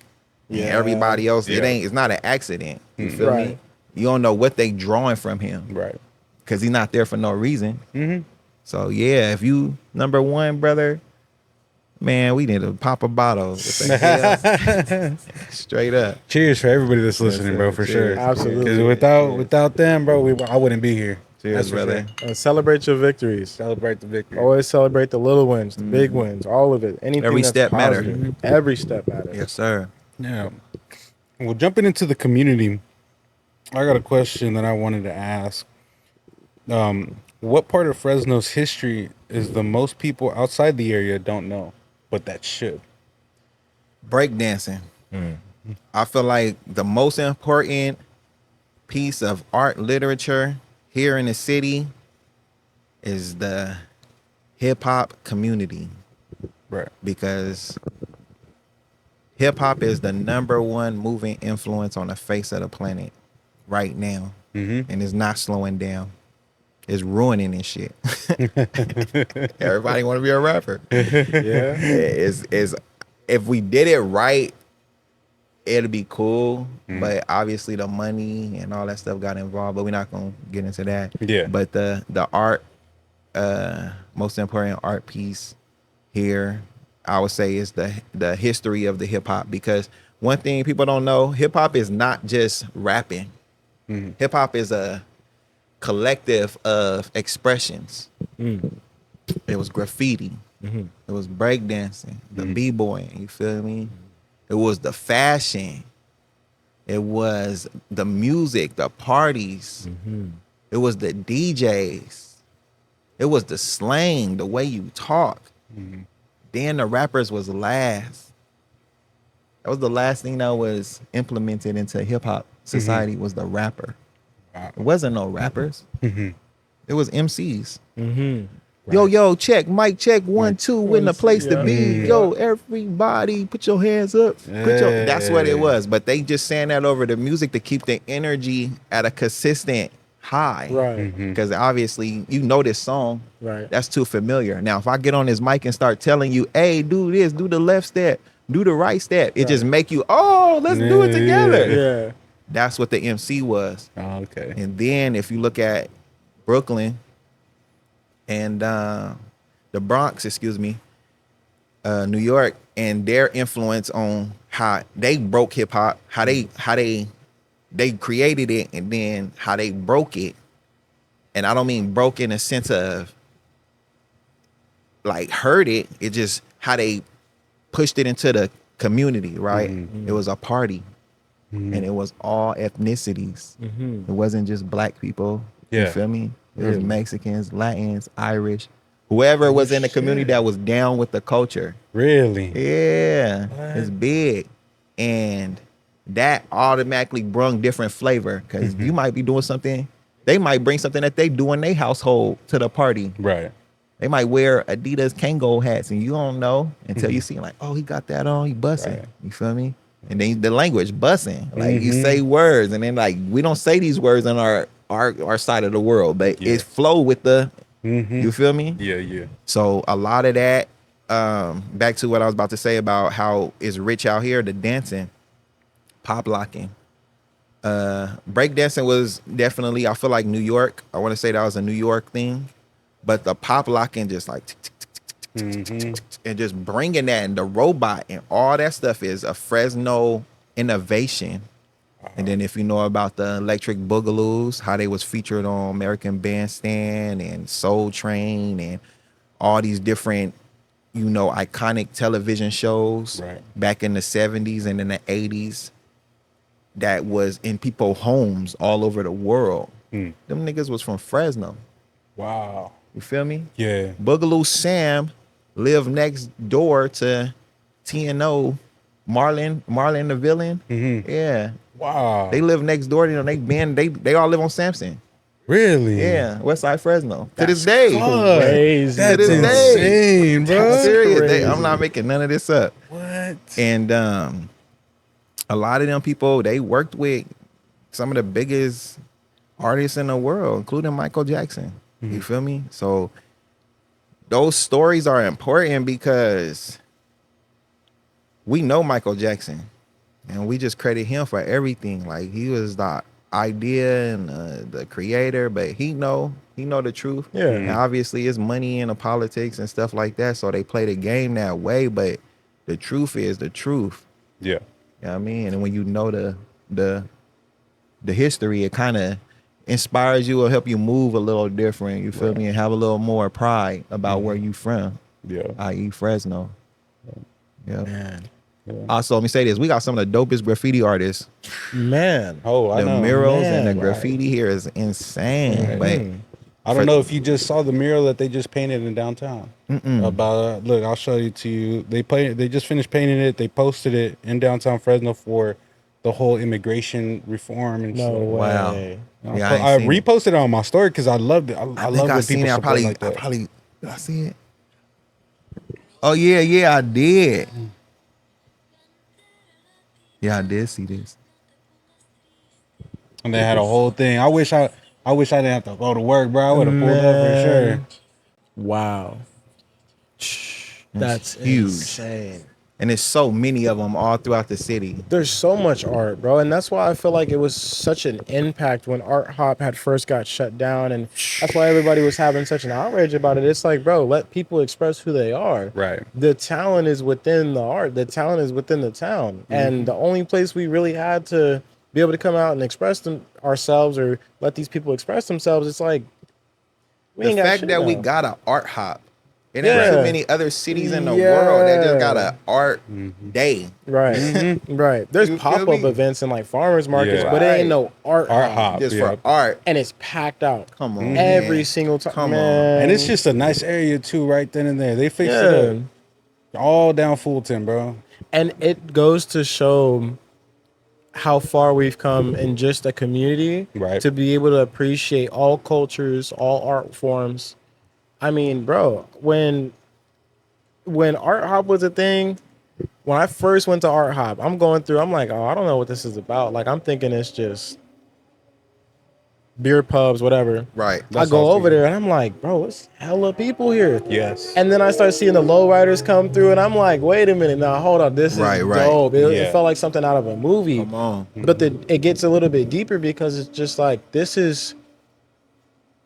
and everybody else, it's not an accident. You feel me? You don't know what they drawing from him. Right. Because he's not there for no reason. So yeah, if you #1, brother, man, we need to pop a bottle. What the hell? Straight up. Cheers for everybody that's listening, bro, for sure. Absolutely. Because without them, bro, I wouldn't be here. Cheers, That's brother. Celebrate your victories. Celebrate the victory. Always celebrate the little wins, the big wins, all of it. Anything Every that's step matter. positive. Every step matters. Yes, sir. Yeah. Well, jumping into the community, I got a question that I wanted to ask. What part of Fresno's history is the most people outside the area don't know, but that should? Breakdancing. I feel like the most important piece of art literature here in the city is the hip hop community. Right. Because hip hop is the #1 moving influence on the face of the planet right now. And it's not slowing down. It's ruining this shit. Everybody want to be a rapper. Yeah. Is if we did it right, it'll be cool, but obviously the money and all that stuff got involved. But we're not gonna get into that. Yeah. But the art, most important art piece here, I would say, is the history of the hip hop. Because one thing people don't know, hip hop is not just rapping. Hip hop is a collective of expressions. It was graffiti. It was breakdancing, the b-boying, you feel me? It was the fashion. It was the music, the parties. It was the DJs. It was the slang, the way you talk. Then the rappers was last. That was the last thing that was implemented into hip hop society was the rapper. It wasn't no rappers. It was MCs. Yo, check, mic check, 1, 2, in the place to be. Yo, everybody, put your hands up. That's what it was. But they just saying that over the music to keep the energy at a consistent high. Right. Because obviously, you know this song. Right. That's too familiar. Now, if I get on this mic and start telling you, hey, do this, do the left step, do the right step, it just make you, let's do it together. Yeah. That's what the MC was. Oh, okay. And then if you look at Brooklyn and the Bronx, New York, and their influence on how they broke hip hop, how they created it, and then how they broke it. And I don't mean broke in a sense of like hurt it. It just how they pushed it into the community, right? It was a party. And it was all ethnicities. It wasn't just black people. You feel me? It was Mexicans, Latins, Irish, whoever was in the community that was down with the culture. Really? Yeah, it's big. And that automatically brung different flavor because you might be doing something. They might bring something that they do in their household to the party. Right. They might wear Adidas Kango hats and you don't know until you see like, oh, he got that on, he bussing. Right. You feel me? And then the language bussing. Like you say words and then like we don't say these words in our side of the world, but it flow with the you feel me? Yeah. So a lot of that, back to what I was about to say about how it's rich out here, the dancing, pop locking. Breakdancing was definitely, I feel like New York. I want to say that was a New York thing. But the pop locking just like and just bringing that and the robot and all that stuff is a Fresno innovation. And then if you know about the Electric Boogaloos, how they was featured on American Bandstand and Soul Train and all these different, iconic television shows back in the 70s and in the 80s that was in people's homes all over the world. Them niggas was from Fresno. Wow. You feel me? Yeah. Boogaloo Sam lived next door to TNO, Marlon the villain. Yeah. Wow. They live next door. They all live on Sampson. Really? Yeah. Westside Fresno. To this day. Crazy. That's insane, bro. That's serious. I'm not making none of this up. What? And a lot of them people, they worked with some of the biggest artists in the world, including Michael Jackson. You feel me? So those stories are important because we know Michael Jackson and we just credit him for everything. Like he was the idea and the creator, but he know the truth. Yeah. And obviously it's money in the politics and stuff like that. So they play the game that way, but the truth is the truth. Yeah. You know what I mean? And when you know the history, it kind of inspires you or help you move a little different. You feel me? And have a little more pride about where you from. Yeah. I.e. Fresno. Yeah. Man. Also, let me say this. We got some of the dopest graffiti artists. Man. Oh, I The know. murals Man, and the graffiti here is insane. But I don't know if you just saw the mural that they just painted in downtown. About look, I'll show you to you. They just finished painting it. They posted it in downtown Fresno for the whole immigration reform and No stuff. way. wow. Yeah, I ain't seen it. reposted it on my story because I loved it. I I love think I when seen people it. support like that. Did I see it? Oh yeah, I did. Yeah, I did see this. And they had a whole thing. I wish I didn't have to go to work, bro. I would have pulled up for sure. Wow. That's huge. insane. And there's so many of them all throughout the city. There's so much art, bro, and that's why I feel like it was such an impact when Art Hop had first got shut down, and that's why everybody was having such an outrage about it. It's like, bro, let people express who they are. Right. The talent is within the art. The talent is within the town, and the only place we really had to be able to come out and express ourselves or let these people express themselves, it's like we The ain't got fact shit that we now. got an art hop. It ain't Yeah. too many other cities in the world that just got Yeah. an art day. Right, right. There's You feel pop-up me? events and like farmers markets, Yeah. but it Right. ain't no art hop. Just yeah. for art. And it's packed out. Come on, Every man. single time. Come on. Man. And it's just a nice area too, right then and there. They fixed yeah. it up all down Fulton, bro. And it goes to show how far we've come in just a community Right. to be able to appreciate all cultures, all art forms. I mean, bro, when Art Hop was a thing, when I first went to Art Hop, I'm like, oh, I don't know what this is about. Like, I'm thinking it's just beer pubs, whatever. Right. I go over there and I'm like, bro, it's hella people here. Yes. And then I start seeing the lowriders come through, and I'm like, wait a minute, now hold on, this is Right, right. dope. It Yeah. felt like something out of a movie. Come on. But it gets a little bit deeper because it's just like, this is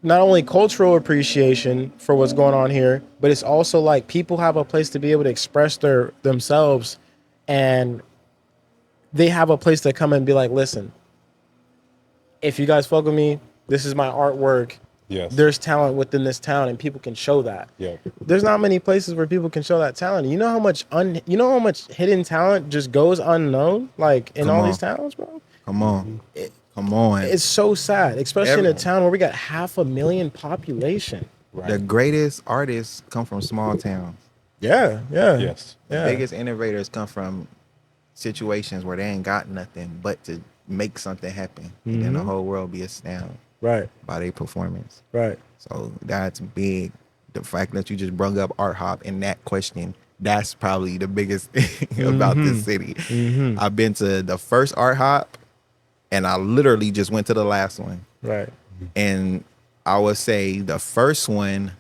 not only cultural appreciation for what's going on here, but it's also like people have a place to be able to express themselves, and they have a place to come and be like, listen, if you guys fuck with me, this is my artwork. Yes. There's talent within this town, and people can show that. Yeah. There's not many places where people can show that talent. You know how much how much hidden talent just goes unknown, like in Come all on. these towns, bro. Come on. Come on. It's so sad, especially in a Everyone. town where we got 500,000 population. Right. The greatest artists come from small towns. Yeah, yeah, Yes. The yeah. biggest innovators come from situations where they ain't got nothing but to make something happen. And then the whole world be astounded Right, by their performance. right. So that's big. The fact that you just brung up Art Hop in that question, that's probably the biggest thing about this city. I've been to the first Art Hop, and I literally just went to the last one. Right. And I would say the first one,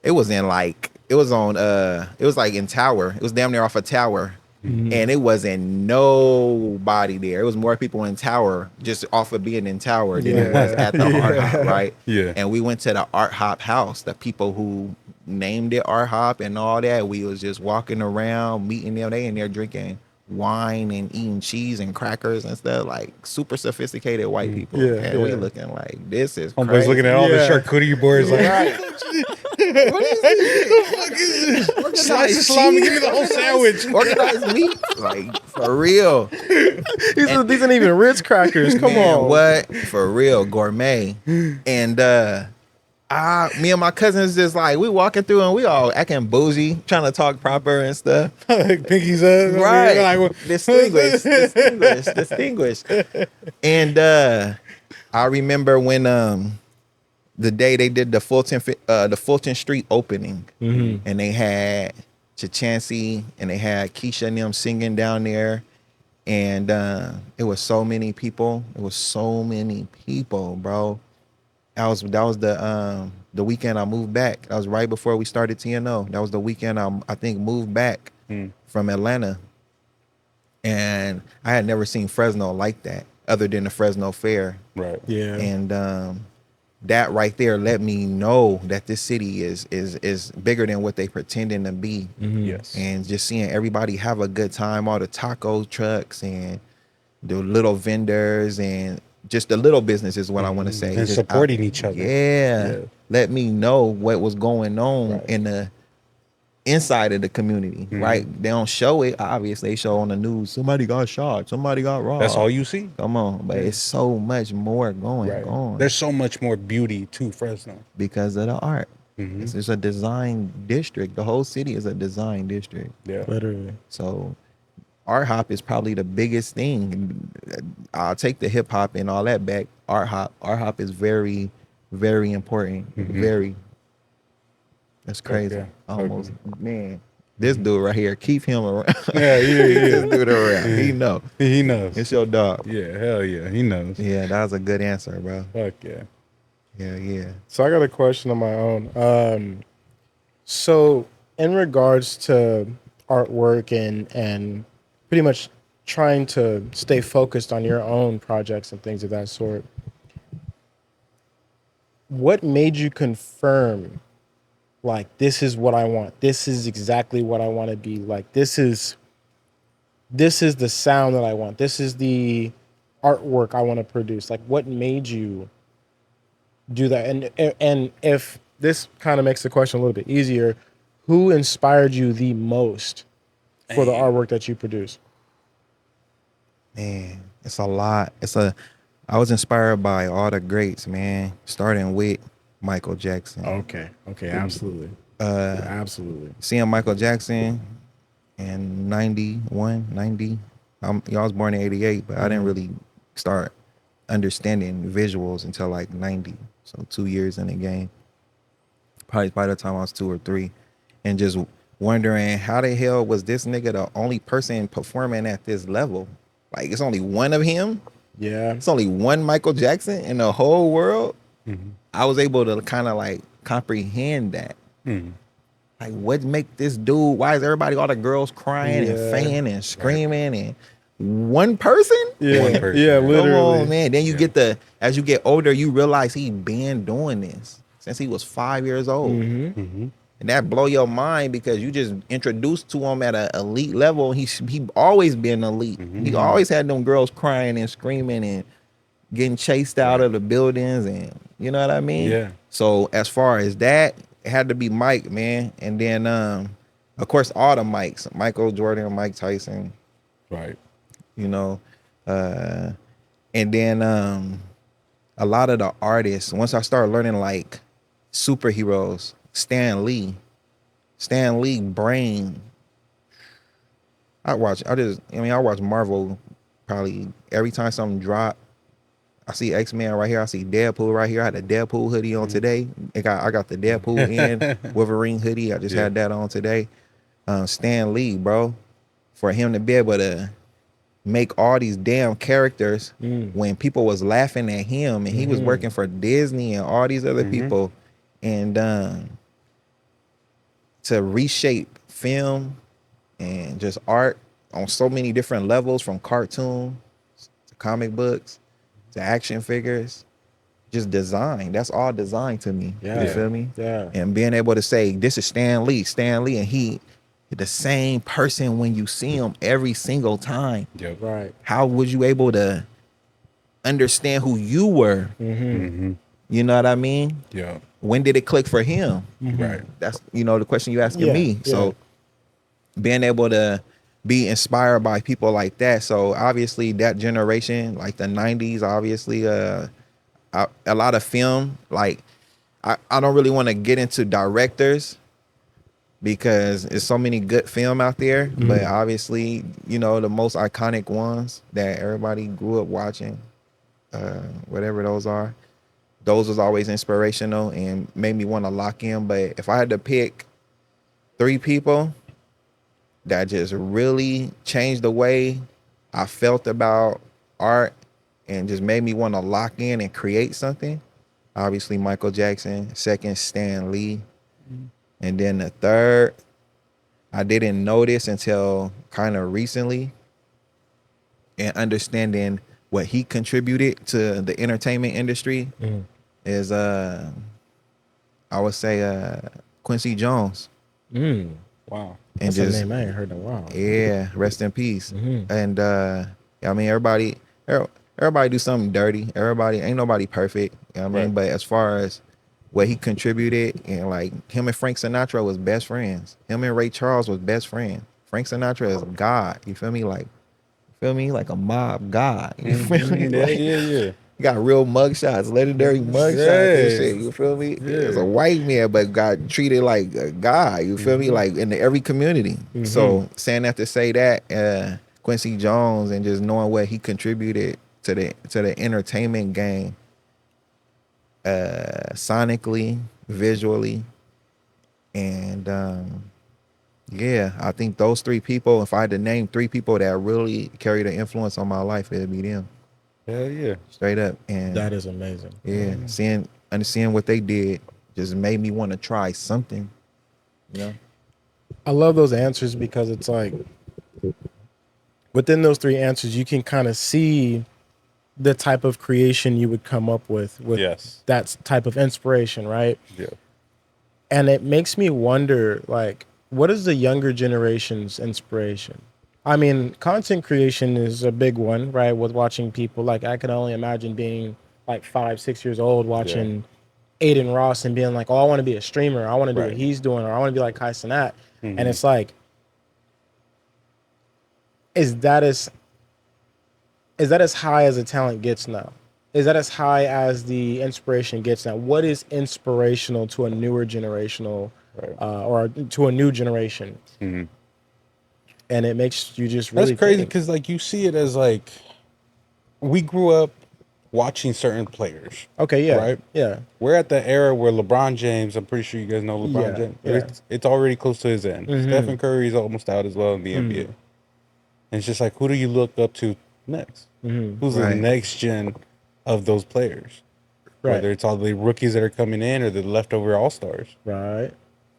it was like in Tower. It was damn near off a tower. And it wasn't nobody there. It was more people in Tower just off of being in Tower than it was at the Art Hop, right? Yeah. And we went to the Art Hop house. The people who named it Art Hop and all that, we was just walking around, meeting them. They in there drinking wine and eating cheese and crackers and stuff, like super sophisticated white people. Yeah, And we yeah. looking like, this is Homeboy's crazy. looking at all the Yeah. charcuterie boards like, slice of salami, give me the whole sandwich. Organized meat, like for real. These aren't even Ritz crackers. Come Man, on. what for real gourmet. And me and my cousins just like we walking through and we all acting bougie, trying to talk proper and stuff. Pinkies up. Right, Like, distinguished. And I remember when the day they did the Fulton Street opening, and they had Chachansey and they had Keisha and them singing down there, and it was so many people. It was so many people, bro. That was the weekend I moved back. That was right before we started TNO. That was the weekend I think moved back from Atlanta, and I had never seen Fresno like that, other than the Fresno Fair. right. Yeah. And that right there let me know that this city is bigger than what they pretending to be. Yes. And just seeing everybody have a good time, all the taco trucks and the little vendors and just the little business is what I want to say. And Just supporting each other. Yeah. Let me know what was going on Right. in the inside of the community, right? They don't show it. Obviously, they show on the news, somebody got shot, somebody got robbed. That's all you see. Come on, but it's so much more going on There's so much more beauty to Fresno. because of the art. It's a design district. The whole city is a design district. Yeah. Literally. So art hop is probably the biggest thing. I'll take the hip hop and all that back. Art hop is very, very important. Very. That's crazy. yeah. Almost, man. This dude right here, keep him around. Yeah, This dude around. He know. He knows. It's your dog. Yeah, hell yeah. He knows. Yeah, that was a good answer, bro. Fuck yeah. Yeah. So I got a question of my own. So in regards to artwork and pretty much trying to stay focused on your own projects and things of that sort. What made you confirm, like, this is what I want? This is exactly what I want to be. Like, this is the sound that I want. This is the artwork I want to produce. Like, what made you do that? And if this kind of makes the question a little bit easier, who inspired you the most for the artwork that you produce? Man, it's a lot. I was inspired by all the greats, man, starting with Michael Jackson. Okay, absolutely. Absolutely. Seeing Michael Jackson in 91, 90. Y'all was born in 88, but I didn't really start understanding visuals until like 90. So 2 years in the game. Probably by the time I was 2 or 3. And just wondering how the hell was this nigga the only person performing at this level? Like, it's only one of him. Yeah. It's only one Michael Jackson in the whole world. I was able to kind of like comprehend that. Like, what make this dude? Why is everybody, all the girls crying and fanning and screaming and one person? Yeah. One person. Yeah, Come literally. on, man. Then you get as you get older, you realize he been doing this since he was 5 years old. And that blow your mind because you just introduced to him at an elite level. He always been elite. He always had them girls crying and screaming and getting chased out of the buildings, and you know what I mean? Yeah. So as far as that, it had to be Mike, man. And then of course all the Mikes, Michael Jordan, Mike Tyson, Right. you know. And then a lot of the artists, once I started learning like superheroes, Stan Lee brain. I watch Marvel probably every time something drop. I see X-Men right here. I see Deadpool right here. I had a Deadpool hoodie on today. I got the Deadpool and Wolverine hoodie. I just had that on today. Stan Lee, bro, for him to be able to make all these damn characters when people was laughing at him and he was working for Disney and all these other people, and to reshape film and just art on so many different levels, from cartoon to comic books to action figures, just design. That's all design to me. Yeah. You feel me? Yeah. And being able to say, this is Stan Lee, and he the same person when you see him every single time. Yep. Right. How was you able to understand who you were? You know what I mean? Yeah. When did it click for him? Right. That's, the question you asking me. So being able to be inspired by people like that. So obviously that generation, like the 90s, obviously a lot of film, like I don't really want to get into directors because there's so many good film out there, but obviously, the most iconic ones that everybody grew up watching, whatever those are, those was always inspirational and made me want to lock in. But if I had to pick 3 people that just really changed the way I felt about art and just made me want to lock in and create something, obviously Michael Jackson, second Stan Lee, and then the third, I didn't notice until kind of recently, and understanding what he contributed to the entertainment industry is I would say Quincy Jones. Wow. And That's just a name I ain't heard in a while. Yeah, rest in peace. And I mean, everybody do something dirty. Ain't nobody perfect. You know what I mean? But as far as what he contributed, and like him and Frank Sinatra was best friends. Him and Ray Charles was best friends. Frank Sinatra is God. You feel me? Like a mob god. You feel me? Yeah. Got real mugshots, legendary mugshots and shit. You feel me? As a white man, but got treated like a guy. You feel me? Like in every community. So saying that to say that Quincy Jones, and just knowing what he contributed to the entertainment game, sonically, visually, and I think those 3 people, if I had to name 3 people that really carried an influence on my life, it'd be them. Hell yeah. Straight up. And That is amazing. yeah, seeing what they did just made me want to try something. I love those answers because it's like within those three answers, you can kind of see the type of creation you would come up with Yes. that type of inspiration, right? Yeah. And it makes me wonder, like, what is the younger generation's inspiration? I mean, content creation is a big one, right? With watching people, like, I can only imagine being like 5, 6 years old watching Aiden Ross and being like, oh, I want to be a streamer. I want to do what Right. he's doing, or I want to be like Kai Cenat. Mhm. And it's like, is that as high as the talent gets now? Is that as high as the inspiration gets now? What is inspirational to a newer generational or to a new generation? Mhm. And it makes you just really That's crazy think. because like you see it as like we grew up watching certain players. Okay, yeah, Right? yeah, We're at the era where LeBron James, I'm pretty sure you guys know LeBron Yeah, James. yeah. It's already close to his end. Mhm. Stephen Curry's almost out as well in the NBA. And it's just like, who do you look up to next? Who's the Right. next gen of those players? right, Whether it's all the rookies that are coming in or the leftover all-stars. right.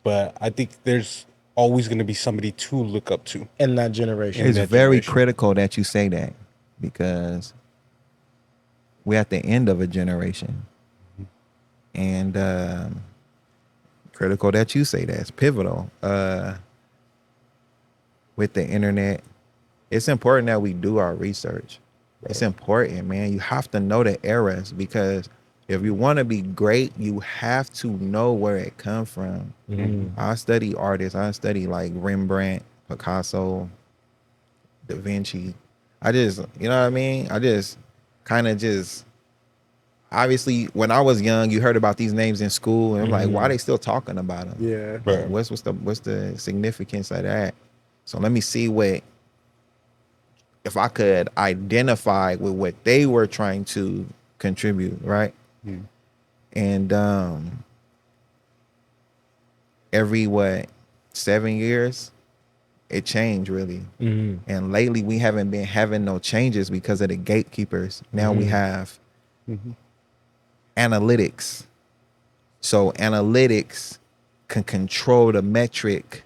But I think there's always going to be somebody to look up to. In that generation, It's that very generation. critical that you say that because we're at the end of a generation. And critical that you say that. It's pivotal. With the internet, it's important that we do our research. It's important, man. You have to know the eras because if you want to be great, you have to know where it comes from. I study artists. I study like Rembrandt, Picasso, Da Vinci. I just, you know what I mean? I just kind of just, obviously, when I was young, you heard about these names in school, and I'm like, why are they still talking about them? yeah, Right. What's the significance of that? So let me see if I could identify with what they were trying to contribute, right? And every 7 years, it changed really. And lately we haven't been having no changes because of the gatekeepers. Now we have analytics. So analytics can control the metric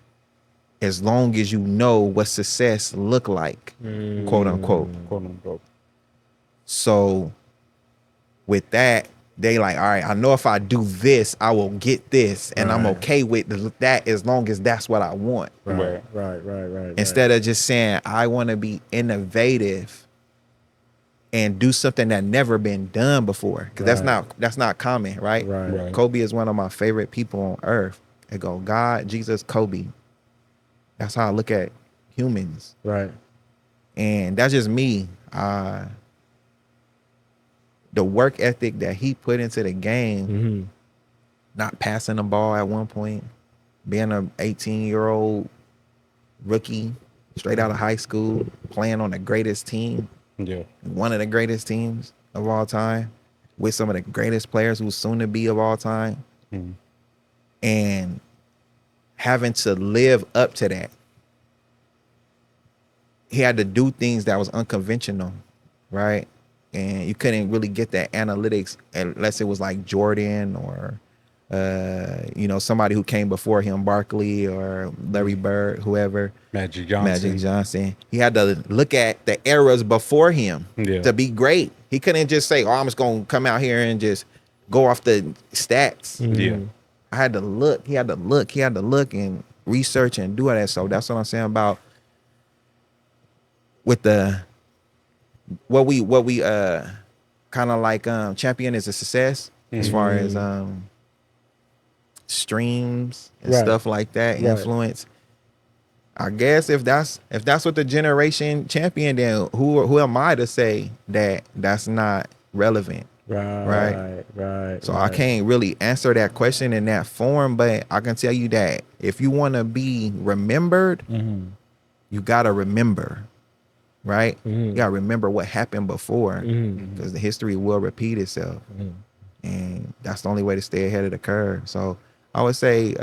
as long as you know what success look like, quote unquote. Quote unquote. So with that, they like, all right, I know if I do this, I will get this, and I'm Right. okay with that as long as that's what I want. right, right. Instead of just saying I want to be innovative and do something that never been done before, because that's not common, right? Right. Kobe is one of my favorite people on earth. I go God, Jesus, Kobe. That's how I look at humans, right, and that's just me. The work ethic that he put into the game, not passing the ball at one point, being an 18-year-old rookie straight out of high school, playing on the greatest team, Yeah. one of the greatest teams of all time, with some of the greatest players who's soon to be of all time, and having to live up to that. He had to do things that was unconventional, right? And you couldn't really get that analytics unless it was like Jordan or somebody who came before him, Barkley or Larry Bird, whoever. Magic Johnson. He had to look at the eras before him to be great. He couldn't just say, "Oh, I'm just gonna come out here and just go off the stats." Yeah. I had to look. He had to look and research and do all that. So that's what I'm saying about with the what we kind of like champion is a success as far as streams and Right. stuff like that, Right. influence. I guess if that's what the generation champion, then who am I to say that that's not relevant? right. So I can't really answer that question in that form, but I can tell you that if you want to be remembered, you gotta remember, right? You gotta remember what happened before, because the history will repeat itself, and that's the only way to stay ahead of the curve. So I would say,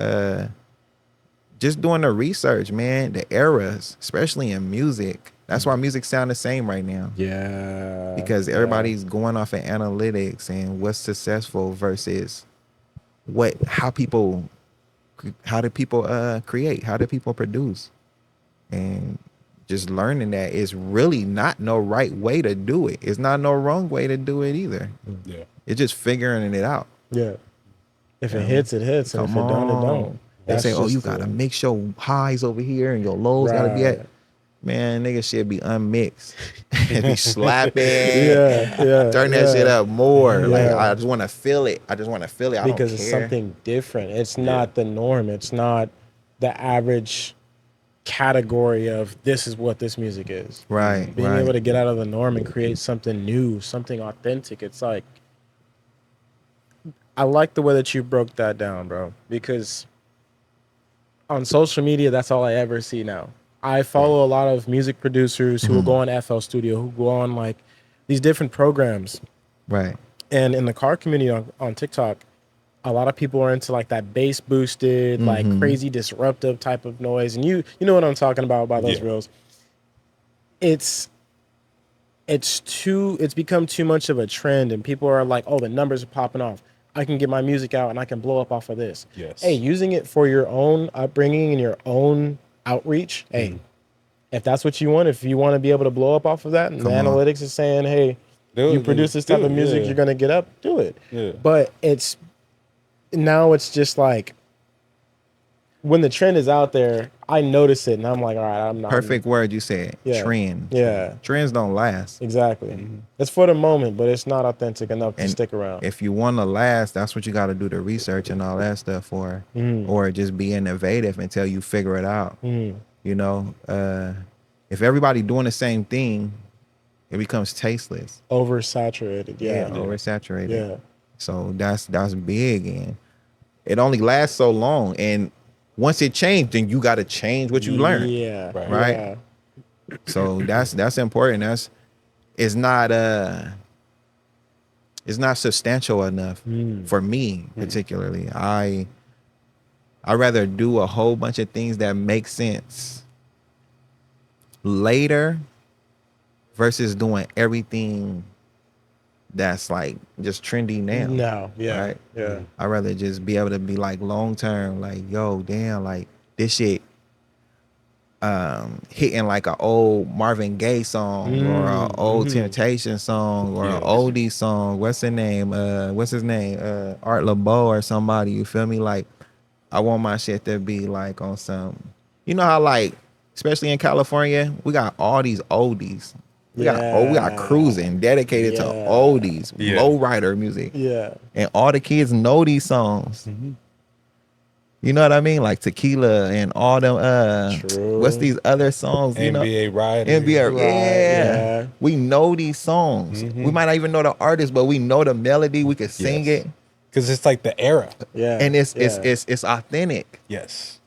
just doing the research, man. The eras, especially in music, that's why music sound the same right now. Yeah. Because everybody's going off of analytics and what's successful versus how people how do people create? How do people produce? And just learning that it's really not no right way to do it. It's not no wrong way to do it either. Yeah. It's just figuring it out. Yeah. If it hits, it hits. And if it don't, it don't. They say, That's you just gotta mix your highs over here and your lows gotta be at. Right. Man, nigga shit be unmixed. It be slapping. Yeah. Turn that shit up more. Yeah. Like I just want to feel it. I don't Because care. it's something different. It's not the norm. It's not the average category of this is what this music is. Right. Being right. able to get out of the norm and create something new, something authentic. It's like, I like the way that you broke that down, bro, because on social media, that's all I ever see now. I follow a lot of music producers who will go on FL Studio, who go on like these different programs. Right. And in the car community on TikTok, a lot of people are into like that bass boosted, like crazy disruptive type of noise. And you know what I'm talking about those reels. It's become too much of a trend, and people are like, oh, the numbers are popping off. I can get my music out and I can blow up off of this. Yes. Hey, using it for your own upbringing and your own outreach. Hey, if that's what you want, if you want to be able to blow up off of that, and the analytics is saying, hey, you produce this type of music, you're gonna get up, do it. Yeah. But now it's just like when the trend is out there, I notice it and I'm like, all right, I'm not Perfect word you said. Yeah. Trend. Yeah, Trends don't last. exactly. It's for the moment, but it's not authentic enough to And stick around. If you want to last, that's what you got to do the research and all that stuff for, or just be innovative until you figure it out. You know, if everybody doing the same thing, it becomes tasteless. Oversaturated. Yeah. Oversaturated. Yeah. So that's big, and it only lasts so long. And once it changed, then you got to change what you learned. Yeah. Right. Yeah. So that's important. It's not substantial enough for me particularly. I rather do a whole bunch of things that make sense later versus doing everything that's like just trendy now. No. Yeah. Right? Yeah. I'd rather just be able to be like long term, like, yo, damn, like this shit hitting like an old Marvin Gaye song or an old Temptation song or an oldie song. What's his name? Art LeBeau or somebody, you feel me? Like, I want my shit to be like on some, you know how like, especially in California, we got all these oldies. We got cruising dedicated to oldies, lowrider music. Yeah. And all the kids know these songs. You know what I mean? Like Tequila and all them True. What's these other songs? You know? NBA Rider. NBA, yeah. We know these songs. We might not even know the artist, but we know the melody. We can sing it. Because it's like the era. Yeah. And it's authentic. Yes.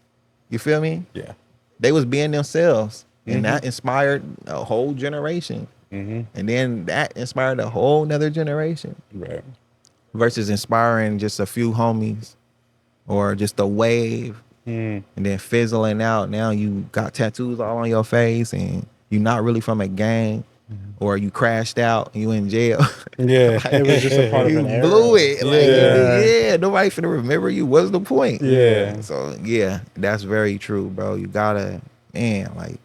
You feel me? Yeah. They was being themselves. And that inspired a whole generation. And then that inspired a whole nother generation. Right. Versus inspiring just a few homies or just a wave and then fizzling out. Now you got tattoos all on your face and you're not really from a gang or you crashed out and you in jail. Yeah. Like, It was just a part of you an era. blew it. Like, nobody finna remember you. What's the point? Yeah. So yeah, that's very true, bro. You gotta, man, like,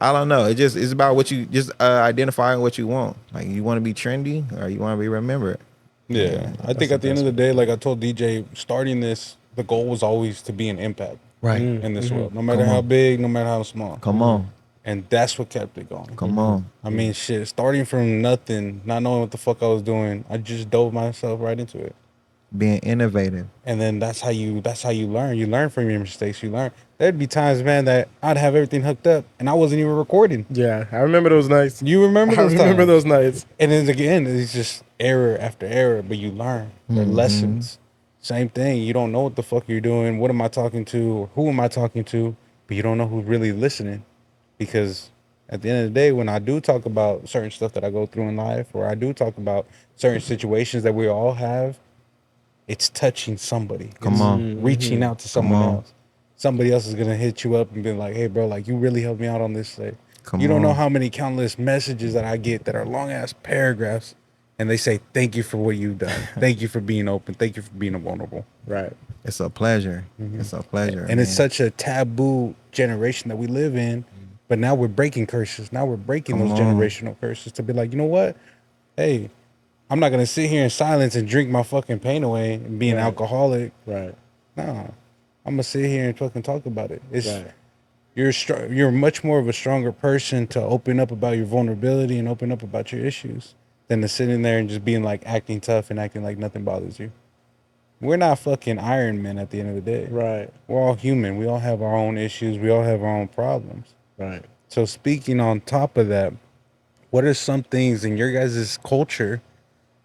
I don't know. It's about what you just identifying what you want. Like, you want to be trendy or you want to be remembered. Yeah. I think at the end of the day, like I told DJ, starting this, the goal was always to be an impact in this world. No matter how big, no matter how small. Come on. And that's what kept it going. Come on. I mean, shit, starting from nothing, not knowing what the fuck I was doing, I just dove myself right into it. Being innovative. And then that's how you learn. You learn from your mistakes. You learn. There'd be times, man, that I'd have everything hooked up and I wasn't even recording. Yeah. I remember those nights. You remember those I remember times? those nights. And then again, it's just error after error, but you learn. They're lessons. Same thing. You don't know what the fuck you're doing. What am I talking to? Or who am I talking to? But you don't know who's really listening. Because at the end of the day, when I do talk about certain stuff that I go through in life, or I do talk about certain situations that we all have, it's touching somebody. Come on. Reaching out to someone else. Somebody else is going to hit you up and be like, hey, bro, like, you really helped me out on this. Like, you don't know how many countless messages that I get that are long-ass paragraphs. and they say, thank you for what you've done. Thank you for being open. Thank you for being vulnerable. Right. It's a pleasure. It's a pleasure. And it's such a taboo generation that we live in. But now we're breaking curses. Now we're breaking those generational curses to be like, you know what? Hey, I'm not going to sit here in silence and drink my fucking pain away and be an alcoholic. Right. No, I'm going to sit here and fucking talk about it. It's Right. You're much more of a stronger person to open up about your vulnerability and open up about your issues than to sit in there and just being like acting tough and acting like nothing bothers you. We're not fucking Iron Men at the end of the day. Right. We're all human. We all have our own issues. We all have our own problems. Right. So speaking on top of that, what are some things in your guys' culture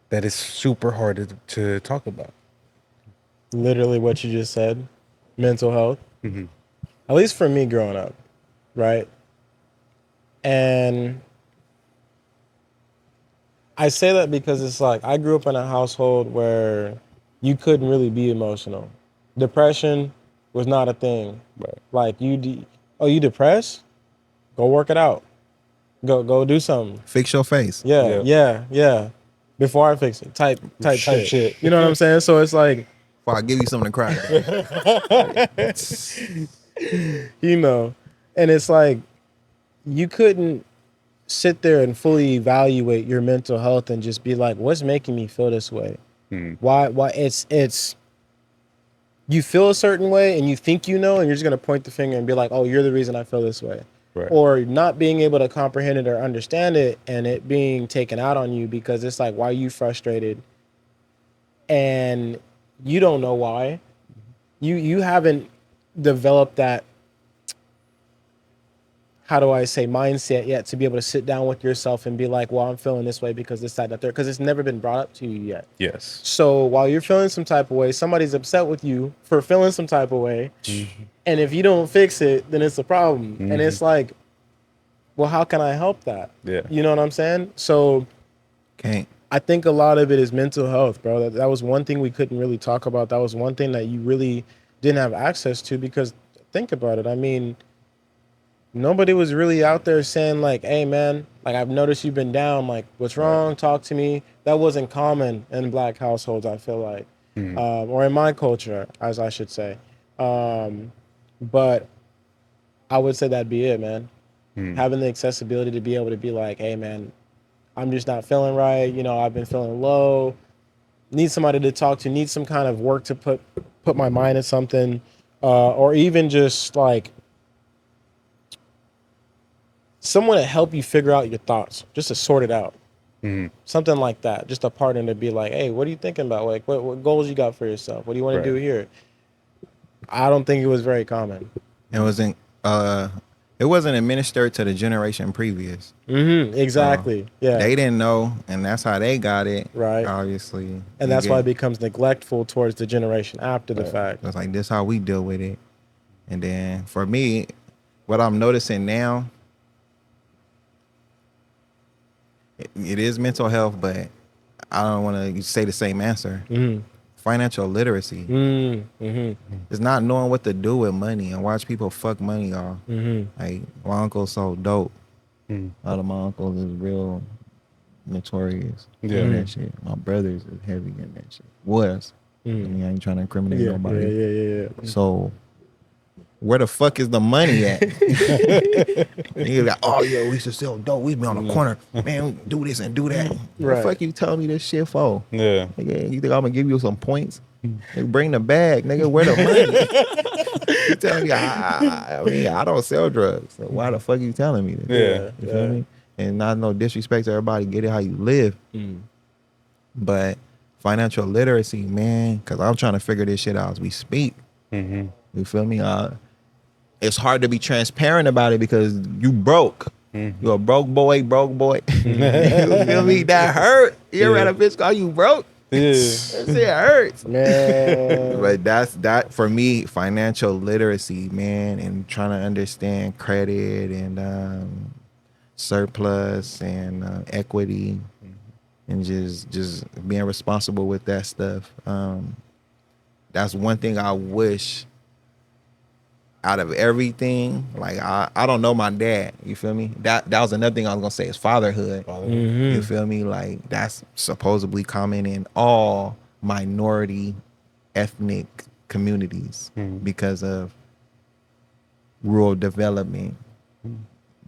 that is super hard to talk about? Literally what you just said, mental health. At least for me growing up, right? And I say that because it's like I grew up in a household where you couldn't really be emotional. Depression was not a thing. Right. Like you depressed? Go work it out. Go do something. Fix your face. Yeah. Before I fix it, type shit. You know what I'm saying? So it's like, Before I give you something to cry about. you know, and it's like you couldn't sit there and fully evaluate your mental health and just be like, what's making me feel this way? Why it's you feel a certain way and you think you know, and you're just gonna point the finger and be like, oh, you're the reason I feel this way. Right. Or not being able to comprehend it or understand it and it being taken out on you because it's like, why are you frustrated? And you don't know why. You haven't developed that, how do I say, mindset yet to be able to sit down with yourself and be like, well, I'm feeling this way because this, that, that, third, because it's never been brought up to you yet. Yes. So while you're feeling some type of way, somebody's upset with you for feeling some type of way. And if you don't fix it, then it's a problem. And it's like, well, how can I help that? Yeah. You know what I'm saying? So Can't. I think a lot of it is mental health, bro. That was one thing we couldn't really talk about. That was one thing that you really didn't have access to because think about it. I mean, nobody was really out there saying like, hey, man, like I've noticed you've been down. Like, what's wrong? Talk to me. That wasn't common in Black households, I feel like, or in my culture, as I should say. But I would say that'd be it, man. Having the accessibility to be able to be like, hey, man, I'm just not feeling right. You know, I've been feeling low. Need somebody to talk to. Need some kind of work to put my mind in something, or even just like someone to help you figure out your thoughts, just to sort it out. Something like that. Just a partner to be like, hey, what are you thinking about? Like, what goals you got for yourself? What do you want to do here? I don't think it was very common. It wasn't administered to the generation previous. Exactly. Yeah. They didn't know, and that's how they got it. Right. Obviously. And that's why it becomes neglectful towards the generation after the fact. It's like, this how we deal with it. And then for me, what I'm noticing now, it is mental health, but I don't want to say the same answer. Financial literacy. It's not knowing what to do with money and watch people fuck money off. Like, my uncle's so dope. A lot of my uncles is real notorious. In that shit. My brothers is heavy in that shit. Was. I mean, I ain't trying to incriminate nobody. Yeah. So, where the fuck is the money at? Niggas like, oh yeah, we used to sell dope. We be on the corner, man. Do this and do that. What the fuck you telling me this shit for? Yeah. Nigga, you think I'm gonna give you some points? Nigga, bring the bag, nigga. Where the money? You telling me? I mean, I don't sell drugs. So why the fuck you telling me this? You feel me? And not no disrespect to everybody. Get it how you live. But financial literacy, man, because I'm trying to figure this shit out as we speak. You feel me? It's hard to be transparent about it because you broke. You a broke boy. You feel me? That hurt. You ever had a bitch call you broke? That shit hurts. Man. But that for me, financial literacy, man, and trying to understand credit and surplus and equity and just being responsible with that stuff. That's one thing I wish out of everything, like I don't know my dad. You feel me? That was another thing I was gonna say is fatherhood. You feel me? Like that's supposedly common in all minority ethnic communities because of rural development,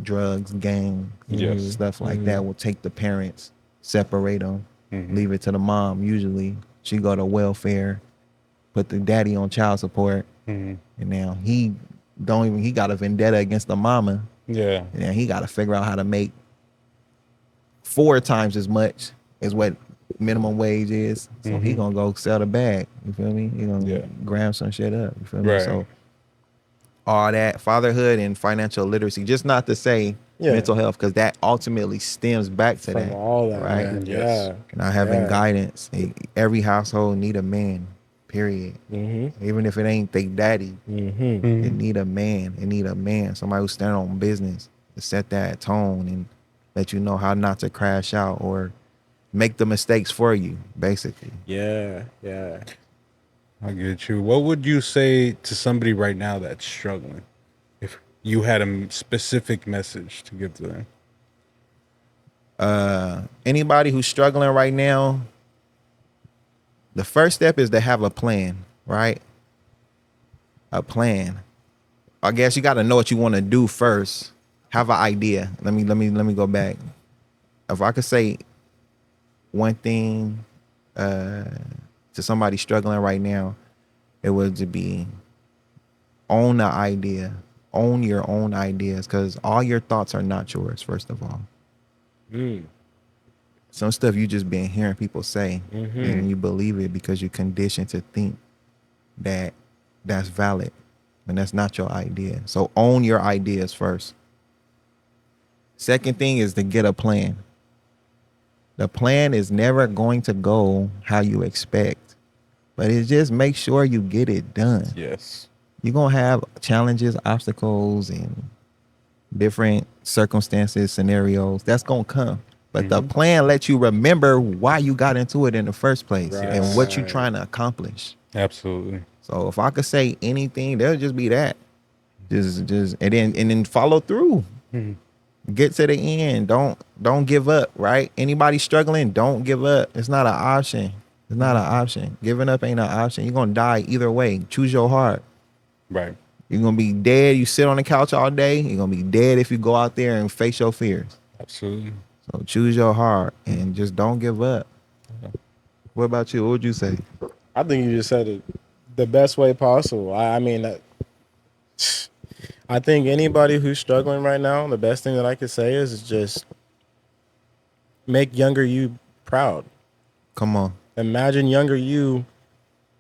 drugs, gangs, stuff like that will take the parents, separate them, leave it to the mom. Usually she go to welfare, put the daddy on child support, and now he got a vendetta against the mama. Yeah. And he got to figure out how to make 4 times as much as what minimum wage is. So he gonna go sell the bag. You feel me? He gonna grab some shit up. You feel me? Right. So all that fatherhood and financial literacy, just not to say mental health, because that ultimately stems back to From that. all that, right? man. Yes. Not having guidance. Every household need a man. Period. Even if it ain't their daddy, they need a man. They need a man, somebody who's standing on business to set that tone and let you know how not to crash out or make the mistakes for you, basically. Yeah. I get you. What would you say to somebody right now that's struggling? If you had a specific message to give to them. Anybody who's struggling right now, the first step is to have a plan, right? A plan. I guess you got to know what you want to do first. Have an idea. Let me go back. If I could say one thing to somebody struggling right now, it would to be own the idea. Own your own ideas, because all your thoughts are not yours, first of all. Some stuff you just been hearing people say, and you believe it because you're conditioned to think that that's valid, and that's not your idea. So own your ideas first. Second thing is to get a plan. The plan is never going to go how you expect, but it just make sure you get it done. Yes. You're going to have challenges, obstacles, and different circumstances, scenarios. That's going to come. But the plan lets you remember why you got into it in the first place and what you're trying to accomplish. Absolutely. So if I could say anything, there'll just be that. Just and then follow through. Get to the end. Don't give up, right? Anybody struggling, don't give up. It's not an option. It's not an option. Giving up ain't an option. You're gonna die either way. Choose your heart. Right. You're gonna be dead. You sit on the couch all day. You're gonna be dead if you go out there and face your fears. Absolutely. So choose your heart and just don't give up. What about you? What would you say? I think you just said it the best way possible. I mean, I think anybody who's struggling right now, the best thing that I could say is just make younger you proud. Come on. Imagine younger you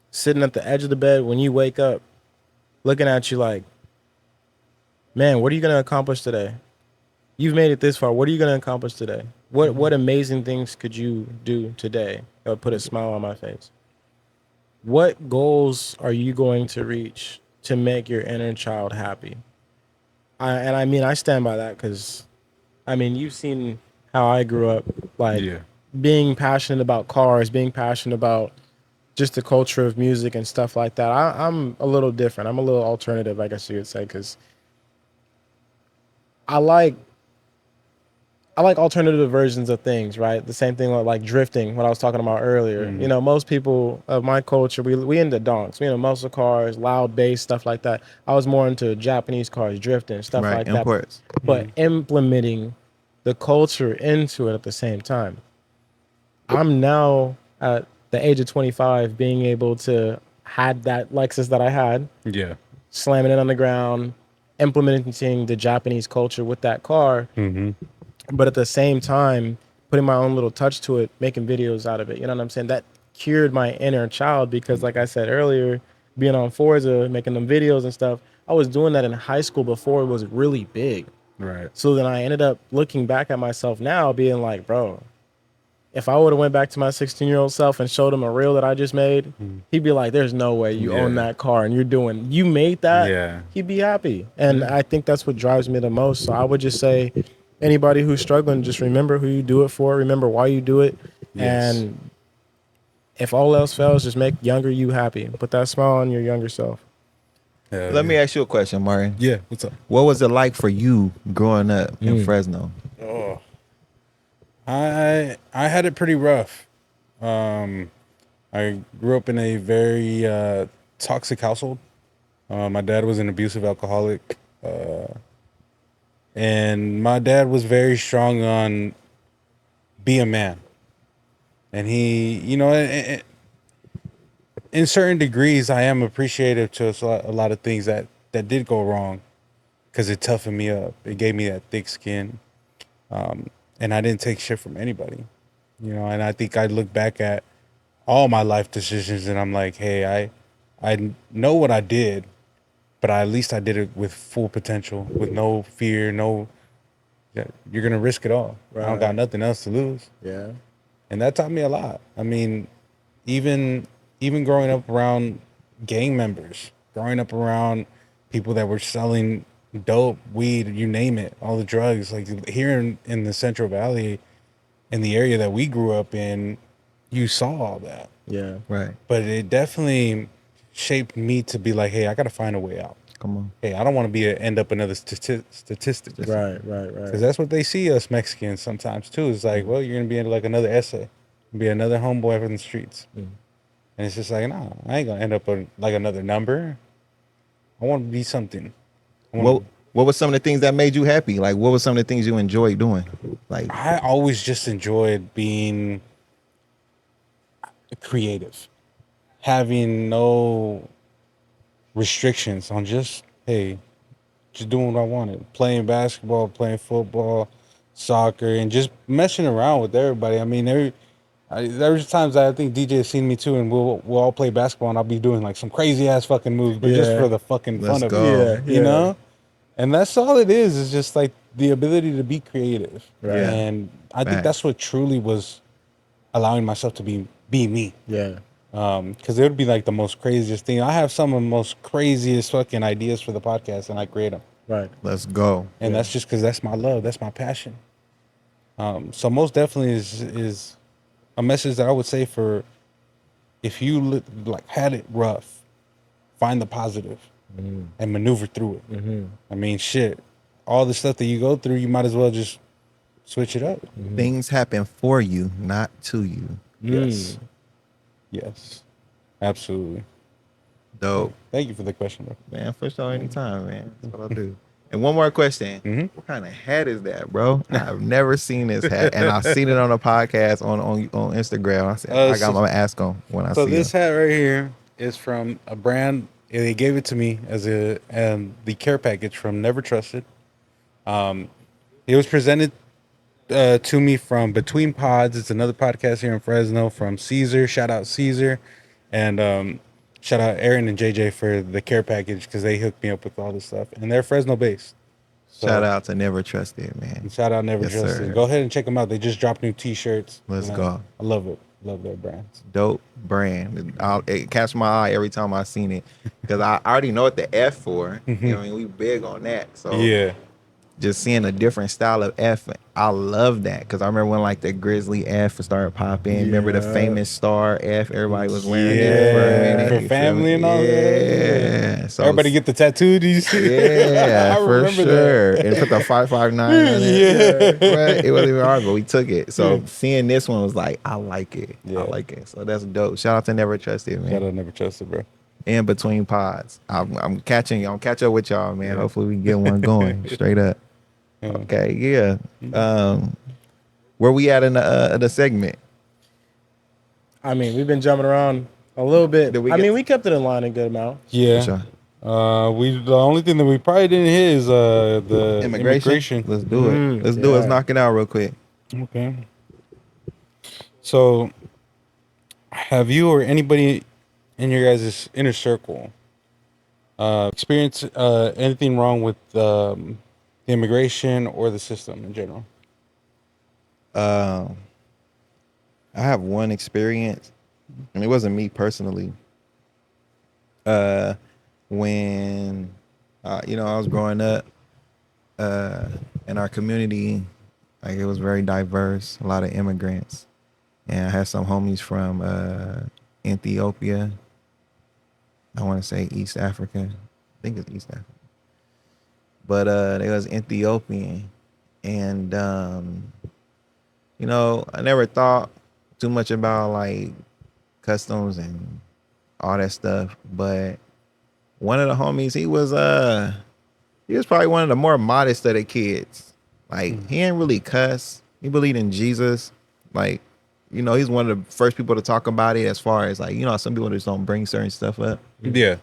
sitting at the edge of the bed when you wake up, looking at you like, man, what are you going to accomplish today? You've made it this far. What are you going to accomplish today? What amazing things could you do today that would put a smile on my face? What goals are you going to reach to make your inner child happy? I stand by that because, you've seen how I grew up, being passionate about cars, being passionate about just the culture of music and stuff like that. I'm a little different. I'm a little alternative, I guess you could say, because I like alternative versions of things, right? The same thing like drifting, what I was talking about earlier. You know, most people of my culture, we into donks, muscle cars, loud bass, stuff like that. I was more into Japanese cars, drifting, stuff like imports. that. But implementing the culture into it at the same time. I'm now at the age of 25 being able to had that Lexus that I had. Yeah. Slamming it on the ground, implementing the Japanese culture with that car. But at the same time, putting my own little touch to it, making videos out of it. You know what I'm saying? That cured my inner child because, like I said earlier, being on Forza, making them videos and stuff, I was doing that in high school before it was really big. Right. So then I ended up looking back at myself now being like, bro, if I would have went back to my 16-year-old self and showed him a reel that I just made, he'd be like, there's no way you own that car and you made that. Yeah. He'd be happy. And I think that's what drives me the most. So I would just say, anybody who's struggling, just remember who you do it for. Remember why you do it. Yes. And if all else fails, just make younger you happy. Put that smile on your younger self. Let me ask you a question, Martin. Yeah, what's up? What was it like for you growing up in Fresno? Oh, I had it pretty rough. I grew up in a very toxic household. My dad was an abusive alcoholic, and my dad was very strong on be a man. And he, in certain degrees, I am appreciative to a lot of things that did go wrong, because it toughened me up. It gave me that thick skin, and I didn't take shit from anybody, And I think I look back at all my life decisions, and I'm like, hey, I know what I did, but at least I did it with full potential, with no fear, yeah, you're gonna risk it all. I don't got nothing else to lose. Yeah. And that taught me a lot. I mean, even growing up around gang members, growing up around people that were selling dope, weed, you name it, all the drugs. Like here in the Central Valley, in the area that we grew up in, you saw all that. Yeah. Right. But it definitely shaped me to be like, hey, I got to find a way out. Come on. Hey, I don't want to end up another statistic. Right. Because that's what they see us Mexicans sometimes too. It's like, well, you're gonna be in like another essay, be another homeboy from the streets, and it's just like, no, I ain't gonna end up like another number. I want to be something. What was some of the things that made you happy? Like, what was some of the things you enjoyed doing? Like, I always just enjoyed being creative, having no restrictions on just doing what I wanted, playing basketball, playing football, soccer, and just messing around with everybody. I mean, there was times that I think DJ has seen me too, and we'll all play basketball, and I'll be doing like some crazy ass fucking moves, but just for the fucking Let's fun of go. it, you know. And that's all it is just like the ability to be creative, Right. and I think that's what truly was allowing myself to be me. Yeah. Because it would be like the most craziest thing. I have some of the most craziest fucking ideas for the podcast, and I create them. Right. let's go. And that's just because that's my love, that's my passion. So most definitely is a message that I would say for if you like had it rough, find the positive and maneuver through it. I mean, shit, all the stuff that you go through, you might as well just switch it up. Things happen for you, not to you. Yes, absolutely. Dope. Thank you for the question, bro. Man, for sure, anytime, man. That's what I do. And one more question. What kind of hat is that, bro? I've never seen this hat. And I've seen it on a podcast on Instagram. I said, I got my ask on when I see it. So this hat right here is from a brand. They gave it to me as the care package from Never Trusted. It was presented to me from Between Pods. It's another podcast here in Fresno from Caesar. Shout out Caesar. And shout out Aaron and JJ for the care package because they hooked me up with all this stuff. And they're Fresno based. So, shout out to Never Trusted, man. Shout out Never Trusted. Sir. Go ahead and check them out. They just dropped new t-shirts. Let's go. I love it. Love their brands. Dope brand. It catch my eye every time I seen it because I already know what the F for. You know, and we big on that. So yeah. Just seeing a different style of F, I love that because I remember when like the Grizzly F started popping. Remember the famous Star F? Everybody was wearing it for a minute. For family and all that. Yeah. So everybody get the tattoo. Do you see? Yeah, for sure. That. And put the 559 on it. Yeah. Right? It wasn't even hard, but we took it. So seeing this one was like, I like it. Yeah. I like it. So that's dope. Shout out to Never Trusted, man. Shout out Never Trusted, bro. In Between Pods. I'm catching y'all. Catch up with y'all, man. Hopefully we can get one going straight up. Okay, yeah. Where we at in the segment? I mean, we've been jumping around a little bit. We kept it in line a good amount. Yeah. Sure. The only thing that we probably didn't hit is the immigration. Let's do it. Let's do it. Let's knock it out real quick. Okay. So, have you or anybody in your guys' inner circle experienced anything wrong with the immigration or the system in general? I have one experience, and it wasn't me personally. When I was growing up, in our community, like it was very diverse, a lot of immigrants, and I had some homies from Ethiopia. I want to say East Africa, think it's East Africa. But they was Ethiopian. And you know, I never thought too much about like customs and all that stuff. But one of the homies, he was probably one of the more modest of the kids. Like he didn't really cuss. He believed in Jesus. Like, you know, he's one of the first people to talk about it, as far as like, you know, some people just don't bring certain stuff up. Yeah.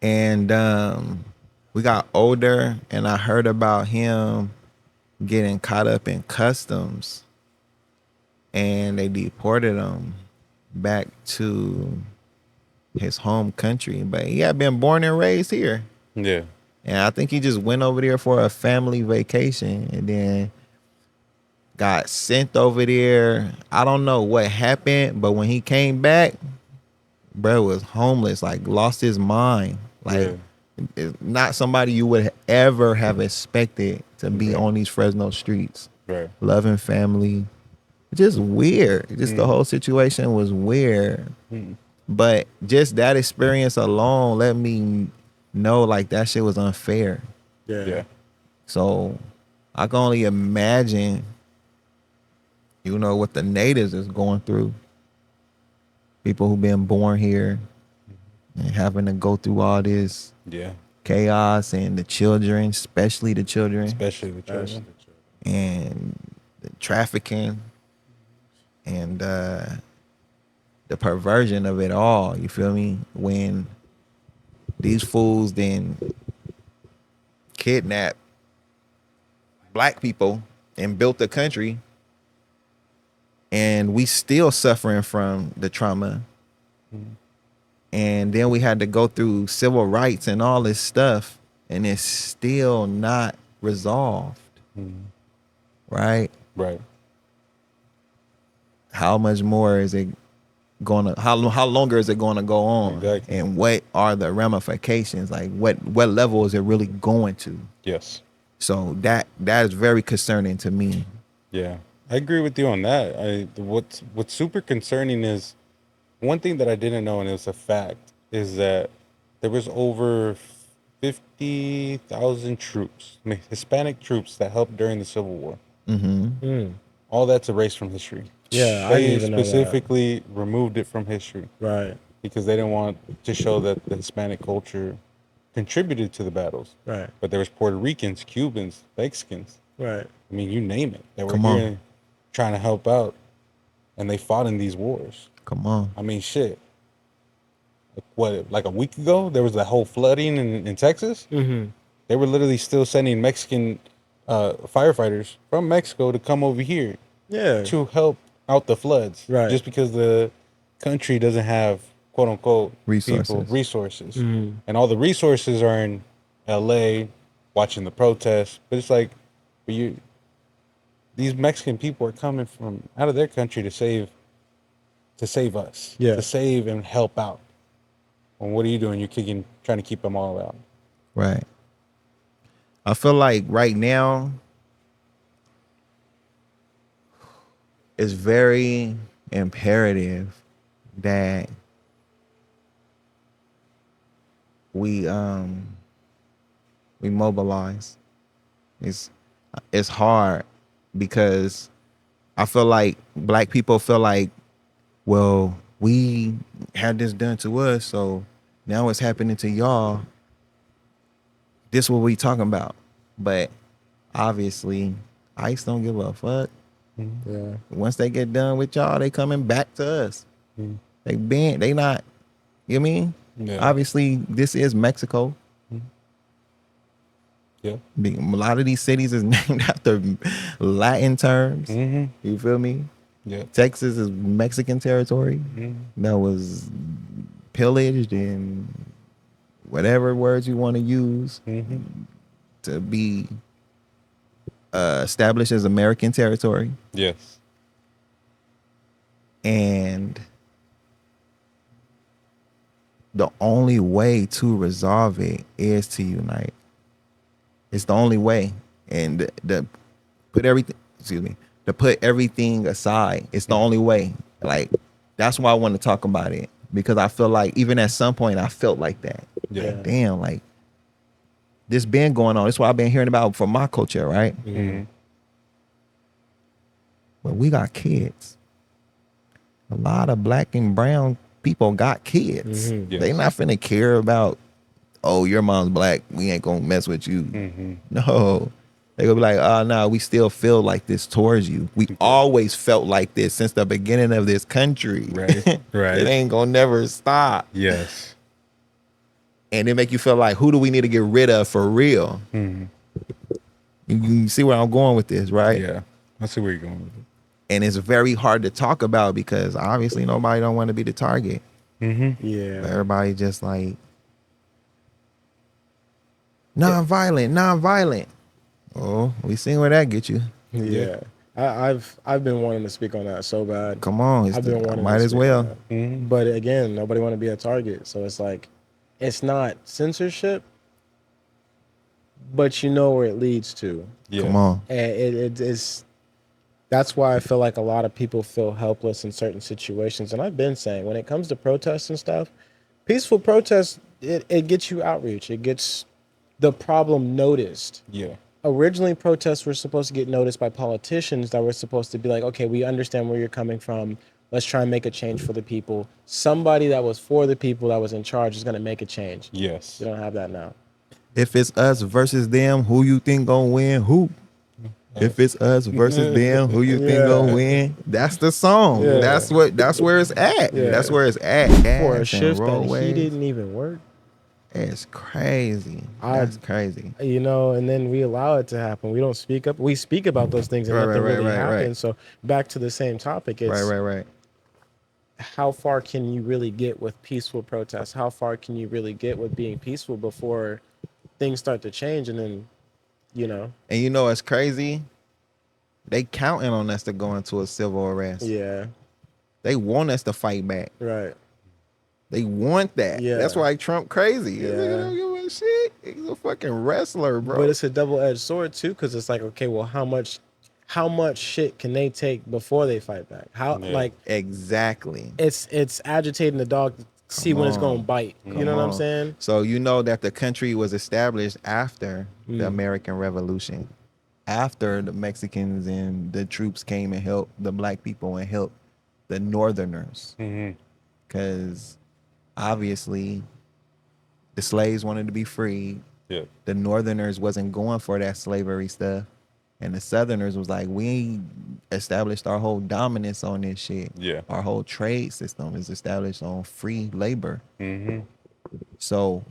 And we got older, and I heard about him getting caught up in customs, and they deported him back to his home country. But he had been born and raised here. Yeah. And I think he just went over there for a family vacation and then got sent over there. I don't know what happened, but when he came back, bro was homeless, like lost his mind. Like, it's not somebody you would ever have expected to be on these Fresno streets. Right. Loving family. Just weird. Just the whole situation was weird. But just that experience alone let me know like that shit was unfair. Yeah. So I can only imagine, you know, what the natives is going through. People who've been born here and having to go through all this chaos, and the children, especially the children, and the trafficking and the perversion of it all. You feel me? When these fools then kidnap black people and built the country, and we still suffering from the trauma. And then we had to go through civil rights and all this stuff, and it's still not resolved. Right? Right. How much more is it gonna, how longer is it gonna go on? Exactly. And what are the ramifications? Like what level is it really going to? Yes. So that is very concerning to me. Yeah. I agree with you on that. What's super concerning is, one thing that I didn't know, and it was a fact, is that there was over 50,000 troops, Hispanic troops, that helped during the Civil War. All that's erased from history. Yeah, I They didn't even know that. specifically removed it from history Right. because they didn't want to show that the Hispanic culture contributed to the battles. Right. But there was Puerto Ricans, Cubans, Mexicans. Right. I mean, you name it. They were Come on. here trying to help out, and they fought in these wars. Come on. I mean, shit. Like a week ago, there was that whole flooding in Texas. They were literally still sending Mexican firefighters from Mexico to come over here to help out the floods. Right. Just because the country doesn't have, quote unquote, resources. And all the resources are in LA watching the protests. But it's like, these Mexican people are coming from out of their country to save us, to save and help out. And what are you doing? You're trying to keep them all out. Right. I feel like right now it's very imperative that we mobilize. It's hard because I feel like black people feel like, well, we had this done to us, so now it's happening to y'all. This what we talking about. But obviously, ICE don't give a fuck. Yeah. Once they get done with y'all, they coming back to us. They not, you know what I mean? Yeah. Obviously, this is Mexico. Yeah. A lot of these cities is named after Latin terms. You feel me? Yeah. Texas is Mexican territory that was pillaged, and whatever words you want to use to be established as American territory. Yes. And the only way to resolve it is to unite. It's the only way. And to put everything aside, it's the only way. Like, that's why I want to talk about it, because I feel like even at some point I felt like that. Yeah. Yeah. Damn, like this been going on. That's what I've been hearing about from my culture, right? Mhm. But we got kids. A lot of black and brown people got kids. Mhm. They Yes. not finna care about, oh, your mom's black, we ain't gonna mess with you. Mhm. No. They gonna be like, oh no, we still feel like this towards you. We always felt like this since the beginning of this country. Right. Right. It ain't gonna never stop. Yes. And it make you feel like, who do we need to get rid of for real? Mhm. You see where I'm going with this, right? Yeah. I see where you're going with it. And it's very hard to talk about because obviously nobody don't want to be the target. Mm-hmm. Yeah. Everybody just like non-violent. Oh, we seen where that get you. Yeah. I've been wanting to speak on that so bad. Come on, I've been wanting might to as speak well. on that. Mhm. But again, nobody want to be a target. So it's like, it's not censorship, but you know where it leads to. Yeah. Come on. And it's that's why I feel like a lot of people feel helpless in certain situations. And I've been saying, when it comes to protests and stuff, peaceful protests, it gets you outreach. It gets the problem noticed. Yeah. Originally, protests were supposed to get noticed by politicians that were supposed to be like, okay, we understand where you're coming from. Let's try and make a change for the people. Somebody that was for the people that was in charge is going to make a change. Yes. You don't have that now. If it's us versus them, who you think gonna win? Who? If it's us versus them, who you think gonna win? That's the song. Yeah. That's where it's at. Yeah. That's where it's at. For a Gas and shift that he roadways. didn't even work. It's crazy. I- That's crazy. You know, and then we allow it to happen. We don't speak up. We speak about those things and Right, nothing right, really right, right. happens. So back to the same topic. It's Right. how far can you really get with peaceful protests? How far can you really get with being peaceful before things start to change? And then, you know, And you know it's crazy? They counting on us to go into a civil arrest. yeah, They want us to fight back. right. They want that. Yeah. That's why Trump crazy. Yeah. He don't give a shit. He's a fucking wrestler, bro. But it's a double-edged sword too, because it's like, okay, well, how much shit can they take before they fight back? How Yeah. like exactly. it's agitating the dog to see when it's on. gonna bite. You know what I'm on. saying? So you know that the country was established after Mm. the American Revolution, after the Mexicans and the troops came and helped the black people and helped the Northerners, Mm-hmm. because obviously the slaves wanted to be freed. Yeah. The Northerners wasn't going for that slavery stuff, and the Southerners was like, we established our whole dominance on this shit. Yeah. Our whole trade system is established on free labor. Mm-hmm. So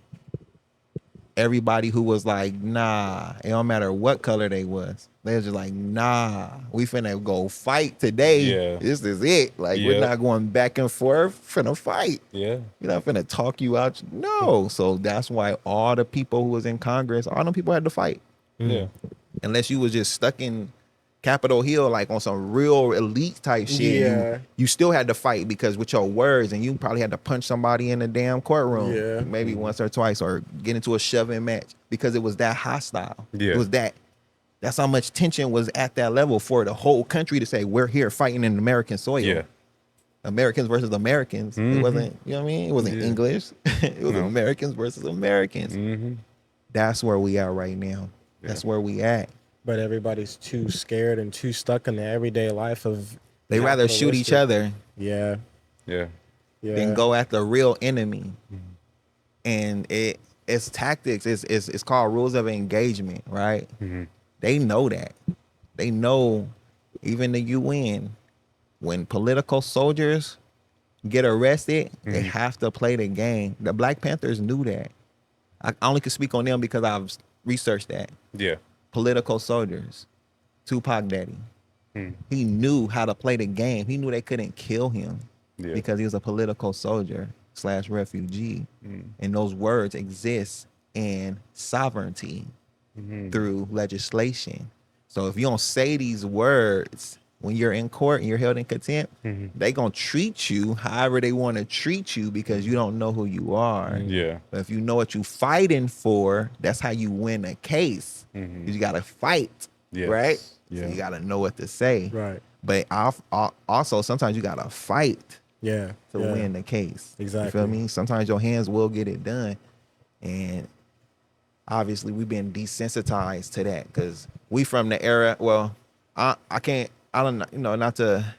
everybody who was like, nah, it don't matter what color they was just like, nah, we finna go fight today. Yeah. This is it. Like, Yeah. we're not going back and forth, finna fight. Yeah. You're not finna talk you out. No. So that's why all the people who was in Congress, all them people had to fight. Yeah. Unless you was just stuck in Capitol Hill, like on some real elite type shit. Yeah. You still had to fight because with your words, and you probably had to punch somebody in the damn courtroom. Yeah. Maybe once or twice, or get into a shoving match because it was that hostile. Yeah. It was that's how much tension was at that level for the whole country to say, we're here fighting in American soil. Yeah. Americans versus Americans. It Mhm. wasn't, you know what I mean? It wasn't Yeah. English. It was No. Americans versus Americans. Mm-hmm. That's where we are right now. That's where we at. But everybody's too scared and too stuck in the everyday life of. They rather shoot each capitalistic- other Yeah. Yeah. Yeah. than go at the real enemy. And it's tactics. It's called rules of engagement, right? Mm-hmm. They know that. They know even the UN, when political soldiers get arrested, they have to play the game. The Black Panthers knew that. I only can speak on them because I've researched that. Yeah. Political soldiers, Tupac Daddy, he knew how to play the game. He knew they couldn't kill him Yeah. because he was a political soldier / refugee. And those words exist in sovereignty through legislation. So if you don't say these words when you're in court and you're held in contempt, they gonna treat you however they want to treat you because you don't know who you are. Yeah. But if you know what you fighting for, that's how you win a case. You gotta fight, Yes. right? Yeah. So you gotta know what to say. Right. But also sometimes you gotta fight Yeah. to yeah. win the case. You Exactly. feel me? Sometimes your hands will get it done. And obviously we've been desensitized to that because we from the era. Well, I don't know, not to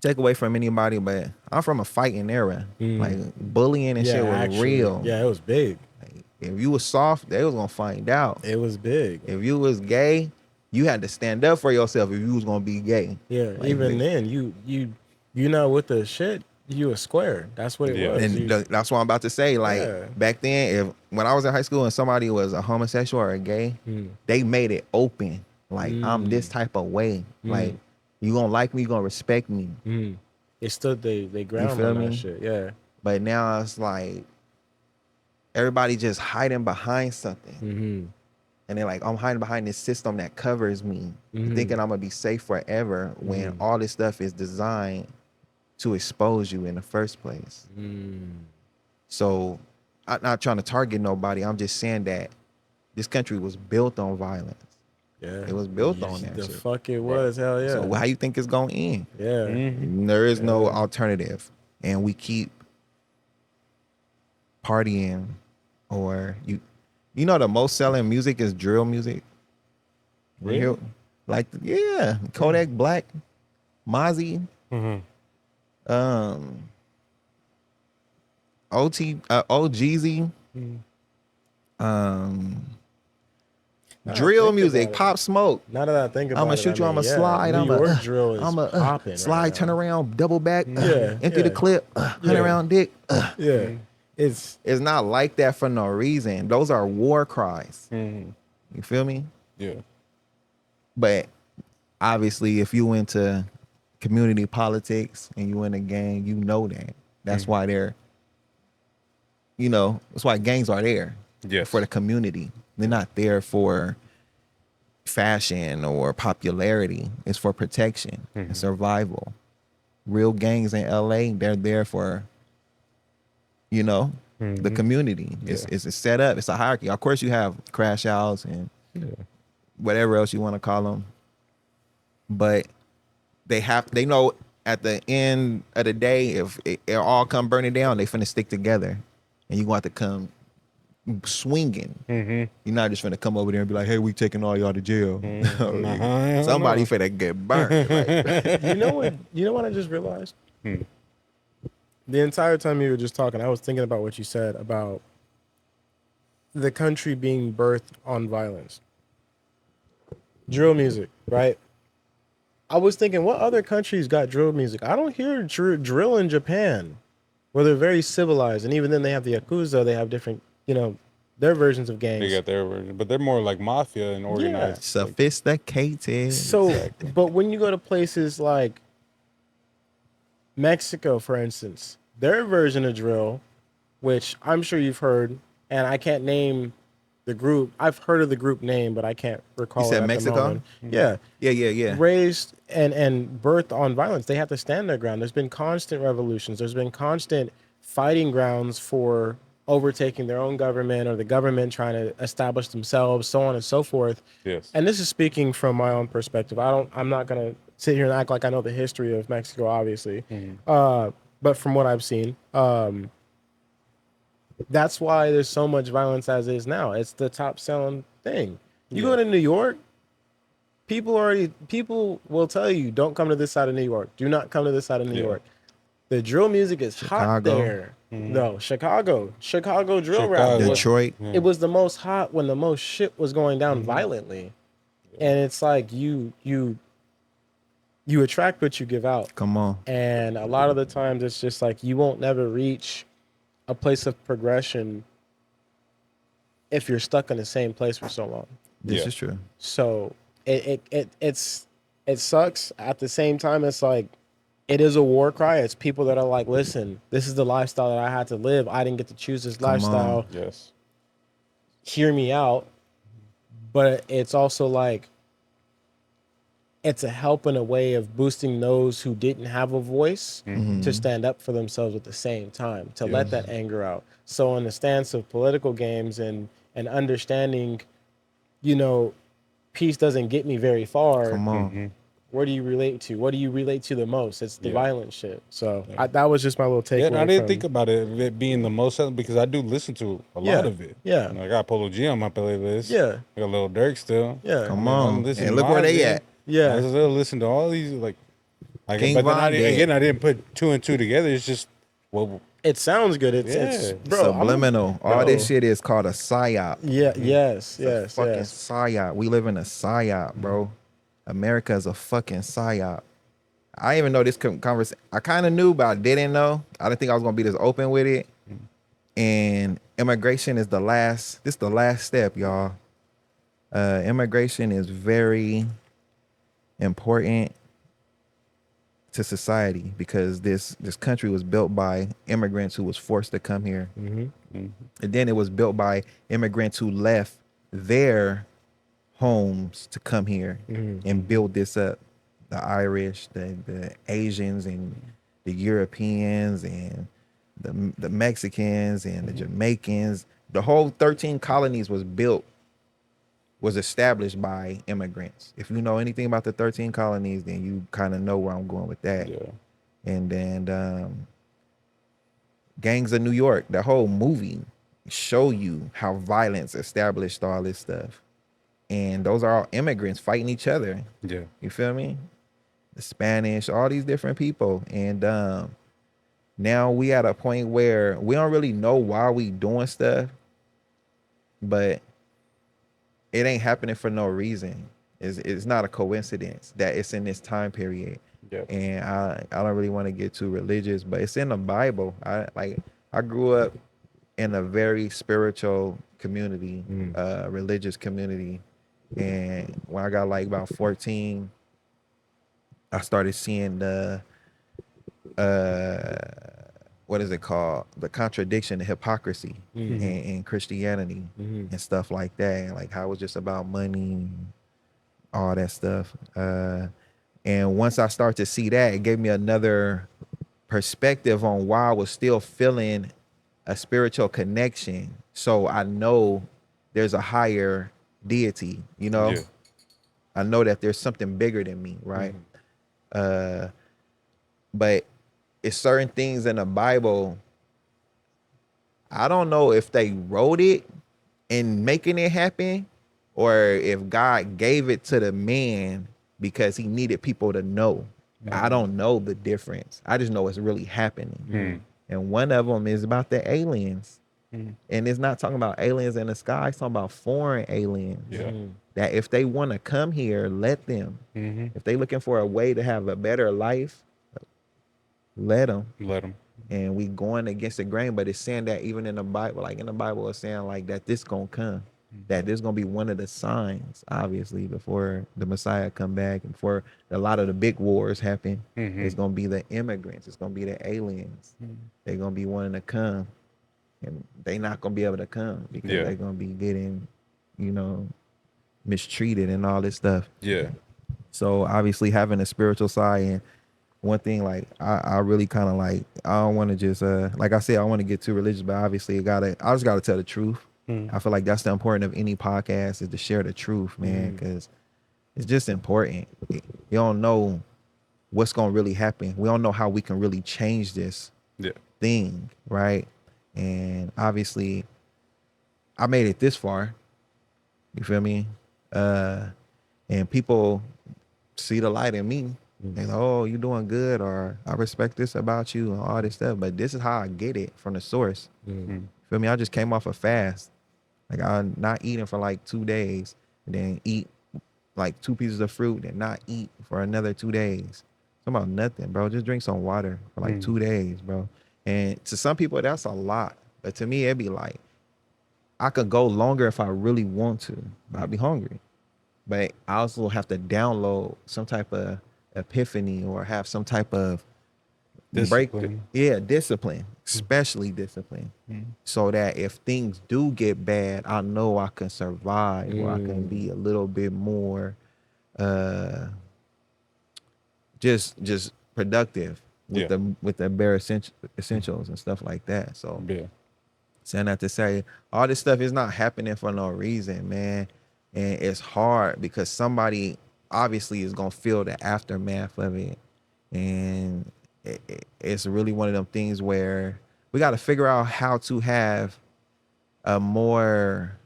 take away from anybody, but I'm from a fighting era. Like bullying and shit was actually, real. Yeah, it was big. Like, if you was soft, they was gonna find out. It was big. If you was gay, you had to stand up for yourself if you was gonna be gay. Yeah, Like, even then, you know, with the shit, you a square. That's what it was. And that's what I'm about to say. Like back then, when I was in high school and somebody was a homosexual or a gay, they made it open. Like I'm this type of way. Like you gonna like me, you gonna respect me. It stood they ground on that shit. Yeah. But now it's like everybody just hiding behind something. And they're like, I'm hiding behind this system that covers me, thinking I'm gonna be safe forever when all this stuff is designed to expose you in the first place. So I'm not trying to target nobody. I'm just saying that this country was built on violence. Yeah. It was built on that The shit. fuck it was, hell yeah. So how you think it's gonna end? Yeah. There is no alternative. And we keep partying, or you know the most selling music is drill music. Really? Like Kodak Black, Mozzie, OGZ, drill music, Pop Smoke. Now that I think about it, I'm gonna shoot you. I'm gonna yeah, slide. New York drill is popping. Slide, right turn now. around, double back, Yeah, empty the yeah. clip, 100 round dick. Yeah. It's not like that for no reason. Those are war cries. You feel me? Yeah. But obviously, if you into community politics and you in a gang, you know that. That's why they're, that's why gangs are there. Yes. For the community. They're not there for fashion or popularity. It's for protection and survival. Real gangs in LA, they're there for, the community. It's set up. It's a hierarchy. Of course, you have crash outs and whatever else you want to call them. But they know at the end of the day, if it all come burning down, they finna stick together. And you're going to have to come swinging. You're not just finna come over there and be like, hey, we taking all y'all to jail. Somebody finna get burnt. Like, you know what I just realized? The entire time you were just talking, I was thinking about what you said about the country being birthed on violence. Drill music, right? I was thinking, what other countries got drill music? I don't hear drill in Japan, where they're very civilized, and even then they have the Yakuza, they have different, their versions of gangs. They got their version, but they're more like mafia and organized. sophisticated. So, but when you go to places like Mexico, for instance, their version of drill, which I'm sure you've heard, and I can't name the group. I've heard of the group name, but I can't recall. You said it at Mexico? the moment. Yeah. Yeah. Raised and birthed on violence. They have to stand their ground. There's been constant revolutions. There's been constant fighting grounds for overtaking their own government or the government trying to establish themselves, so on and so forth. Yes. And this is speaking from my own perspective. I'm not going to sit here and act like I know the history of Mexico, obviously. But from what I've seen, that's why there's so much violence as is now. It's the top selling thing. You go to New York, people will tell you, don't come to this side of New York. Do not come to this side of New York. The drill music is hot there. No, Chicago drill rap. Detroit. It was the most hot when the most shit was going down violently. And it's like you attract what you give out. Come on. And a lot of the times it's just like you won't never reach a place of progression if you're stuck in the same place for so long. This is true. So it sucks. At the same time, it's like it is a war cry. It's people that are like, listen, this is the lifestyle that I had to live. I didn't get to choose this lifestyle. Yes. Hear me out. But it's also like it's a help in a way of boosting those who didn't have a voice to stand up for themselves at the same time, to let that anger out. So in the stance of political games and understanding, peace doesn't get me very far. Come on. where do you relate to? What do you relate to the most? It's the Yeah. violent shit. So that was just my little takeaway. Yeah, and I didn't from- think about it being the most because I do listen to a lot of it. Yeah. You know, I got Polo G on my playlist. Yeah. I got Lil Durk still. Yeah. Come I'm on. listening And to look where they Mozzie. at. Yeah. I still listen to all these King but then Von dead. I didn't put two and two together. It's just It sounds good. It's Yeah. bro. Subliminal. All this shit is called a psyop. Yeah. Yes. It's a Yes. fucking Yes. psyop. We live in a psyop, bro. America is a fucking psyop. I didn't even know this conversation. I kind of knew, but I didn't know. I didn't think I was gonna be this open with it. And immigration is the last step, y'all. Immigration is very important to society because this country was built by immigrants who was forced to come here. And then it was built by immigrants who left their homes to come here and build this up. The Irish, the Asians, and the Europeans, and the Mexicans, and the Jamaicans. The whole 13 colonies was established by immigrants. If you know anything about the 13 colonies, then you kind of know where I'm going with that. Yeah. And then Gangs of New York, the whole movie show you how violence established all this stuff. And those are all immigrants fighting each other. Yeah. You feel me? The Spanish, all these different people. And now we at a point where we don't really know why we doing stuff, but it ain't happening for no reason. It's not a coincidence that it's in this time period. Yeah. And I don't really want to get too religious, but it's in the Bible. I grew up in a very spiritual community, religious community. And when I got like about 14, I started seeing the what is it called? The contradiction, the hypocrisy in Christianity and stuff like that. Like how it was just about money, all that stuff. And once I started to see that, it gave me another perspective on why I was still feeling a spiritual connection. So I know there's a higher deity, you know? Yeah. I know that there's something bigger than me, right? But it's certain things in the Bible, I don't know if they wrote it and making it happen, or if God gave it to the man because he needed people to know. I don't know the difference. I just know it's really happening. And one of them is about the aliens. And it's not talking about aliens in the sky. It's talking about foreign aliens. Yeah. That if they want to come here, let them. If they looking for a way to have a better life, let them. Let them. And we going against the grain, but it's saying that even in the Bible, like in the Bible, it's saying like that this gonna come, that this gonna be one of the signs, obviously, before the Messiah come back and before a lot of the big wars happen. It's gonna be the immigrants, it's gonna be the aliens. They're gonna be wanting to come, and they not gonna be able to come because they're gonna be getting, mistreated and all this stuff. Yeah. So obviously having a spiritual side, and one thing like I really kind of like, I don't want to just like I said, I want to get too religious, but obviously I just gotta tell the truth. I feel like that's the important of any podcast, is to share the truth, man, because it's just important. You don't know what's gonna really happen. We don't know how we can really change this thing, right? And obviously I made it this far, you feel me? And people see the light in me. They're like, oh, you doing good, or I respect this about you, and all this stuff. But this is how I get it from the source. Feel me? I just came off a fast. Like I'm not eating for like 2 days, and then eat like 2 pieces of fruit, and not eat for another 2 days. It's about nothing, bro. Just drink some water for like 2 days, bro. And to some people, that's a lot. But to me, it'd be like, I could go longer if I really want to. I'd be hungry. But I also have to download some type of epiphany or have some type of Discipline. Discipline, especially discipline, so that if things do get bad, I know I can survive, or I can be a little bit more just productive with the bare essentials and stuff like that. So saying that to say, all this stuff is not happening for no reason, man. And it's hard because somebody obviously is gonna feel the aftermath of it, and it's really one of them things where we got to figure out how to have a more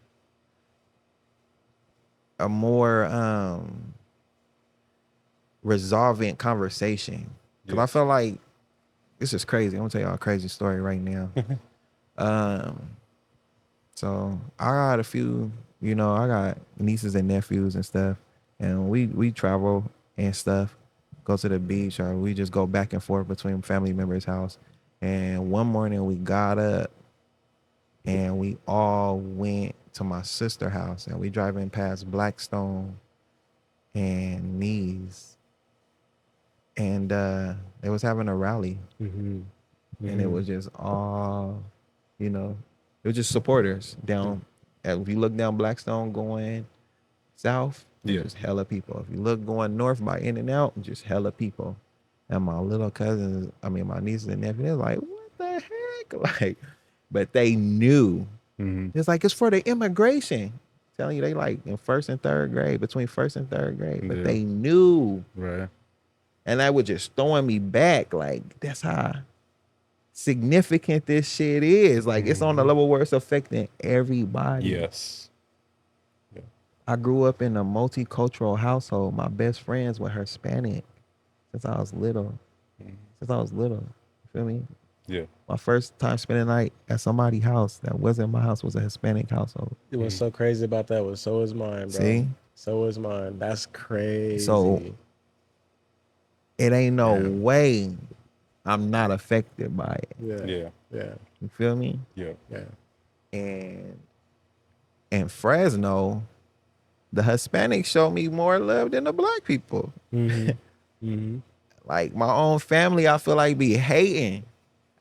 resolvent conversation, because I feel like this is crazy. I'm gonna tell y'all a crazy story right now. So I got a few, I got nieces and nephews and stuff, and we travel and stuff, go to the beach, or we just go back and forth between family members' house. And one morning we got up and we all went to my sister's house, and we driving past Blackstone and Knees, and they was having a rally, and it was just all, it was just supporters down. If you look down Blackstone going south, just hella people. If you look going north by In and Out, just hella people. And my little cousins, my nieces and nephews, they're like, what the heck? Like, but they knew. It's like, it's for the immigration. Telling you, they like in first and third grade, between first and third grade. But they knew. Right. And that was just throwing me back. Like, that's how significant this shit is. Like, it's on the level where it's affecting everybody. Yes. Yeah. I grew up in a multicultural household. My best friends were Hispanic since I was little. You feel me? Yeah. My first time spending the night at somebody's house that wasn't my house was a Hispanic household. It was so crazy about that was so is mine, bro. See? So is mine. That's crazy. So it ain't no way I'm not affected by it. Yeah. You feel me? Yeah. And in Fresno, the Hispanics show me more love than the black people. Like, my own family, I feel like be hating.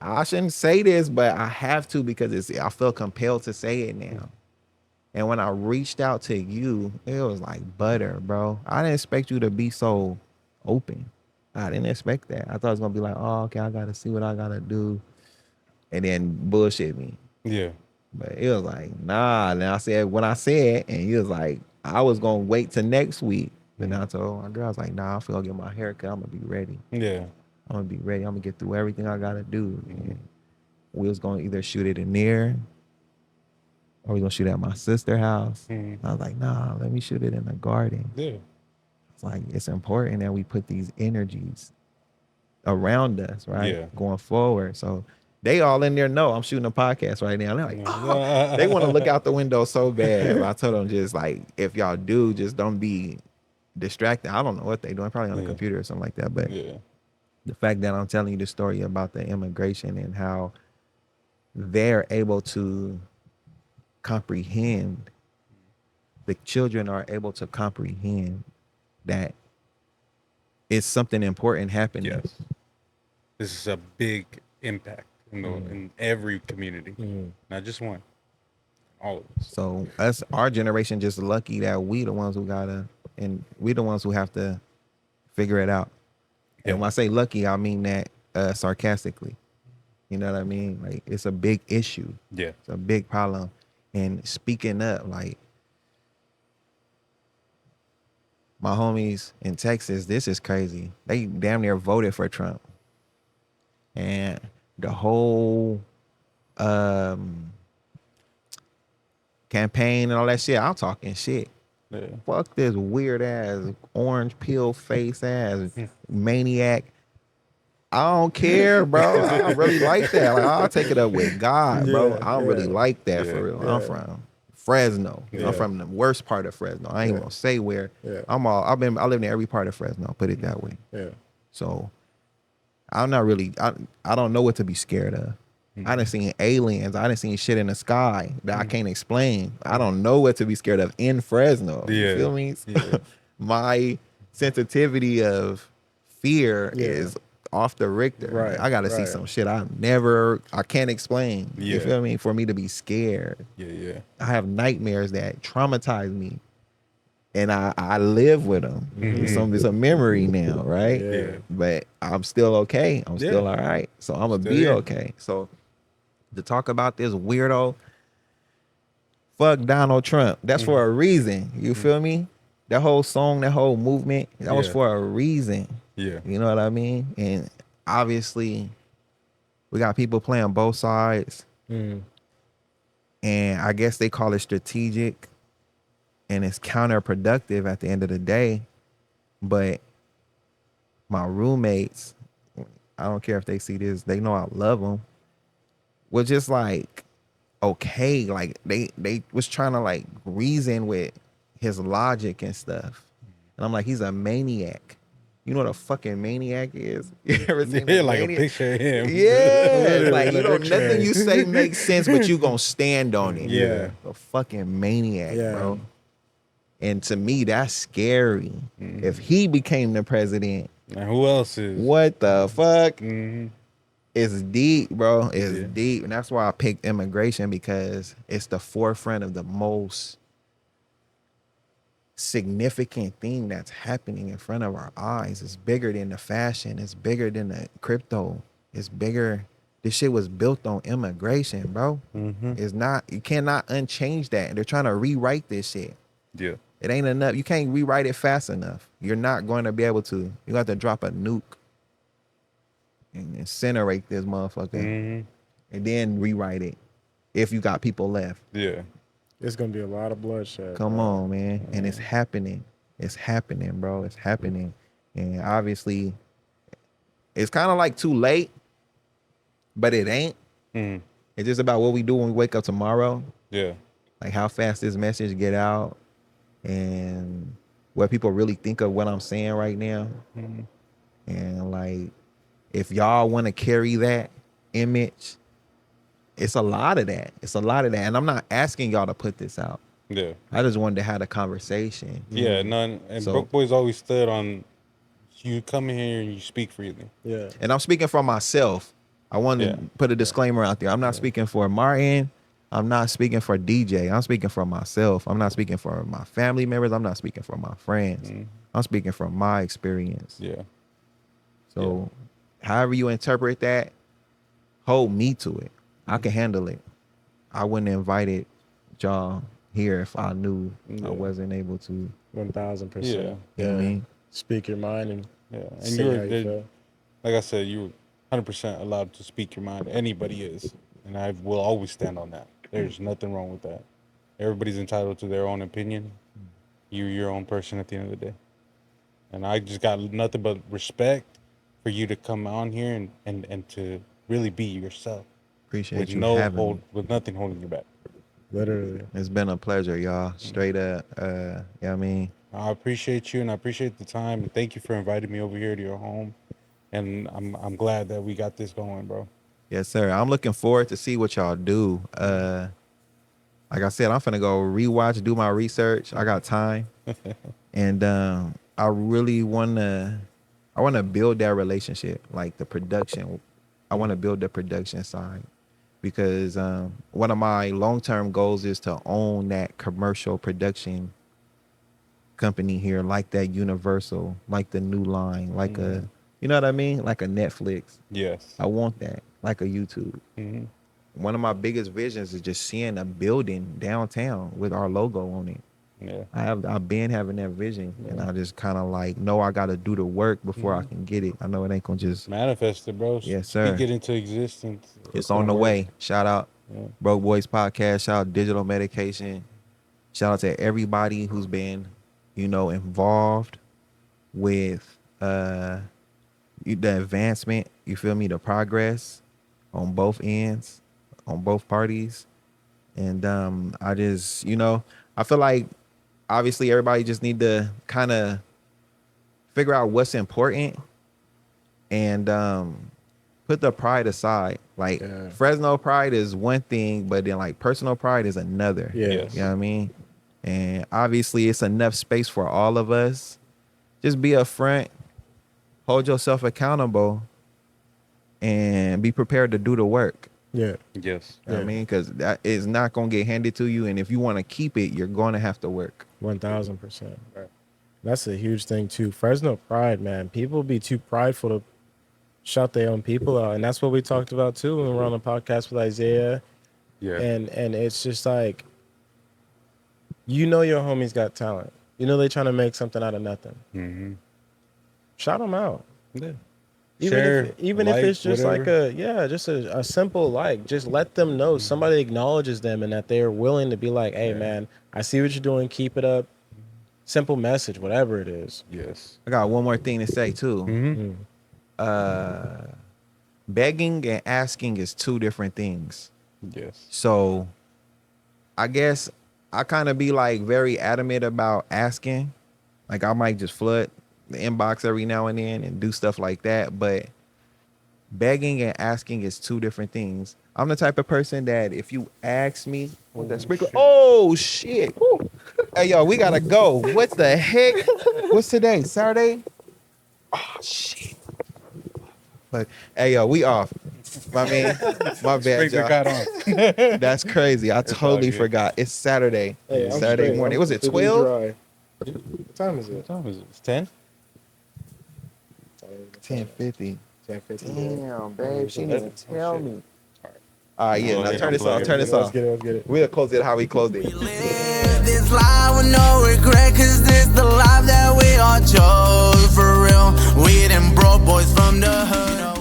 I shouldn't say this, but I have to, because I feel compelled to say it now. And when I reached out to you, it was like butter, bro. I didn't expect you to be so open. I didn't expect that. I thought it was gonna be like, oh, okay, I gotta see what I gotta do, and then bullshit me. Yeah. But it was like, nah. And I said, when I said, and he was like, I was gonna wait till next week. Then I told my girl, I was like, nah, I'm gonna get my hair cut. I'm gonna be ready. Yeah. I'm gonna be ready. I'm gonna get through everything I gotta do. And we was gonna either shoot it in there, or we gonna shoot at my sister's house. I was like, nah, let me shoot it in the garden. Yeah. It's like, it's important that we put these energies around us, right? Yeah. Going forward. So they all in there know I'm shooting a podcast right now. They're like, oh, they want to look out the window so bad. But I told them, just like, if y'all do, just don't be distracted. I don't know what they're doing, probably on the computer or something like that. But the fact that I'm telling you the story about the immigration and how they're able to comprehend, the children are able to comprehend that it's something important happening. Yes. This is a big impact in every community, not just one. All of us. So our generation, just lucky that we the ones who gotta, and we the ones who have to figure it out. And when I say lucky, I mean that sarcastically. You know what I mean? Like, it's a big issue. Yeah. It's a big problem. And speaking up, like, my homies in Texas, this is crazy. They damn near voted for Trump. And the whole campaign and all that shit, I'm talking shit. Yeah. Fuck this weird ass, orange peel face ass maniac. I don't care, bro. I really like that. Like, I'll take it up with God, bro. I don't really like that for real. I'm from Fresno. I'm from the worst part of Fresno. I ain't gonna say where. I live in every part of Fresno, put it that way. So I'm not really, I don't know what to be scared of. I done seen aliens. I done seen shit in the sky that I can't explain. I don't know what to be scared of in Fresno. You feel me? My sensitivity of fear is off the Richter. Right. I gotta see some shit I can't explain. You feel me? For me to be scared. Yeah. I have nightmares that traumatize me, and I live with them. It's a memory now, right? But I'm still okay. I'm still all right. So I'm gonna be okay. So to talk about this weirdo, fuck Donald Trump. That's for a reason. You feel me? that whole song, that whole movement, that was Yeah. for a reason. Yeah. You know what I mean? And obviously, we got people playing both sides, Mm. and I guess they call it strategic, and it's counterproductive at the end of the day. But my roommates, I don't care if they see this, they know I love them. Was just like okay, like they was trying to like reason with his logic and stuff, and I'm like, he's a maniac. You know what a fucking maniac is? You ever seen Yeah, a like a maniac? picture of him. Yeah, like you in a know, dictionary. nothing you say makes sense, but you gonna stand on it. Yeah. A fucking maniac, Yeah. bro. And to me, that's scary. If he became the president, And who else is? what the fuck? Mhm. It's deep, bro. It's Yeah. deep. And that's why I picked immigration, because it's the forefront of the most significant thing that's happening in front of our eyes. It's bigger than the fashion. It's bigger than the crypto. It's bigger. This shit was built on immigration, bro. Mhm. It's not, you cannot unchange that. They're trying to rewrite this shit. Yeah. It ain't enough. You can't rewrite it fast enough. You're not going to be able to. You have to drop a nuke and incinerate this motherfucker Mhm. and then rewrite it if you got people left. Yeah. It's gonna be a lot of bloodshed. Come bro. on, man. And it's happening. It's happening, bro. It's happening. And obviously, it's kind of like too late, but it ain't. Mhm. It's just about what we do when we wake up tomorrow. Yeah. Like how fast this message get out and what people really think of what I'm saying right now. Mhm. And like, if y'all want to carry that image, it's a lot of that. It's a lot of that. And I'm not asking y'all to put this out. Yeah. I just wanted to have a conversation. Yeah. None. And So- Broke Boys always stood on. You come in here and you speak freely. Yeah. And I'm speaking for myself. I want to Yeah. put a disclaimer out there. I'm not speaking for Martin. I'm not speaking for DJ. I'm speaking for myself. I'm not speaking for my family members. I'm not speaking for my friends. I'm speaking from my experience. Yeah. So however you interpret that, hold me to it. I can handle it. I wouldn't have invited y'all here if I knew Yeah. I wasn't able to. 1000%. Yeah. You know what I mean? Speak your mind and Yeah. And say you're, how you feel. like I said, you're 100% allowed to speak your mind. Anybody is. And I will always stand on that. There's nothing wrong with that. Everybody's entitled to their own opinion. You're your own person at the end of the day. And I just got nothing but respect for you to come on here and to really be yourself. Appreciate With you no having hold, me. with nothing holding you back. Literally. It's been a pleasure, y'all. Straight up. You know what I mean? I appreciate you and I appreciate the time and thank you for inviting me over here to your home. And I'm glad that we got this going, bro. Yes, sir. I'm looking forward to see what y'all do. Like I said, I'm finna go rewatch, do my research. I got time. And I really wanna build that relationship, like the production. I wanna build the production side. Because one of my long-term goals is to own that commercial production company here, like that Universal, like the New Line, like a, you know what I mean? Like a Netflix. Yes. I want that, like a YouTube. Mhm. One of my biggest visions is just seeing a building downtown with our logo on it. Yeah. I've been having that vision, and I just kind of like know I got to do the work before I can get it. I know it ain't gonna just. Manifest it, bro. Yes, sir. Speak it into existence. It's on the way. Shout out Yeah. Broke Boys Podcast. Shout out Digital Medication. Shout out to everybody who's been, involved with the advancement. You feel me? The progress on both ends, on both parties. And I just, I feel like obviously everybody just need to kind of figure out what's important and put the pride aside. Like Fresno pride is one thing, but then like personal pride is another. Yeah. Yes. You know what I mean? And obviously it's enough space for all of us. Just be upfront, hold yourself accountable, and be prepared to do the work. Yeah. Yes. You know what I mean? Because that is not going to get handed to you. And if you want to keep it, you're going to have to work. 1000%. Right. That's a huge thing too. Fresno pride, man. People be too prideful to shout their own people out, and that's what we talked about too when we were on the podcast with Isaiah. Yeah. And it's just like, your homie's got talent. You know they're trying to make something out of nothing. Mm-hmm. Shout them out. Yeah. Even Share, if it's just whatever. just a simple like. Just let them know somebody acknowledges them and that they're willing to be like, hey man, I see what you're doing. Keep it up. Simple message, whatever it is. Yes. I got one more thing to say too. Mm-hmm. Begging and asking is two different things. Yes. So I guess I kind of be like very adamant about asking. Like I might just flood the inbox every now and then and do stuff like that. But begging and asking is two different things. I'm the type of person that if you ask me what that sprinkler, oh shit. Woo. Hey yo, we gotta go. What the heck? What's today? Saturday? Oh shit. But hey yo, we off. My bad, Sprinkler y'all. got on. That's crazy. I totally good. forgot. It's Saturday. Hey, I'm Saturday straight. morning. I'm Was it completely 12? dry. What time is it? What time is it? It's 10? 10:50. 10:50. Damn, babe. She didn't even tell me. All All right, yeah. Go Now ahead, turn this off. unplug Turn it. this Let's off. get it. Let's get it. We'll close it how we closed it. Live this life with no regret, cause this the life that we all chose. For real, we them broke boys from the hood.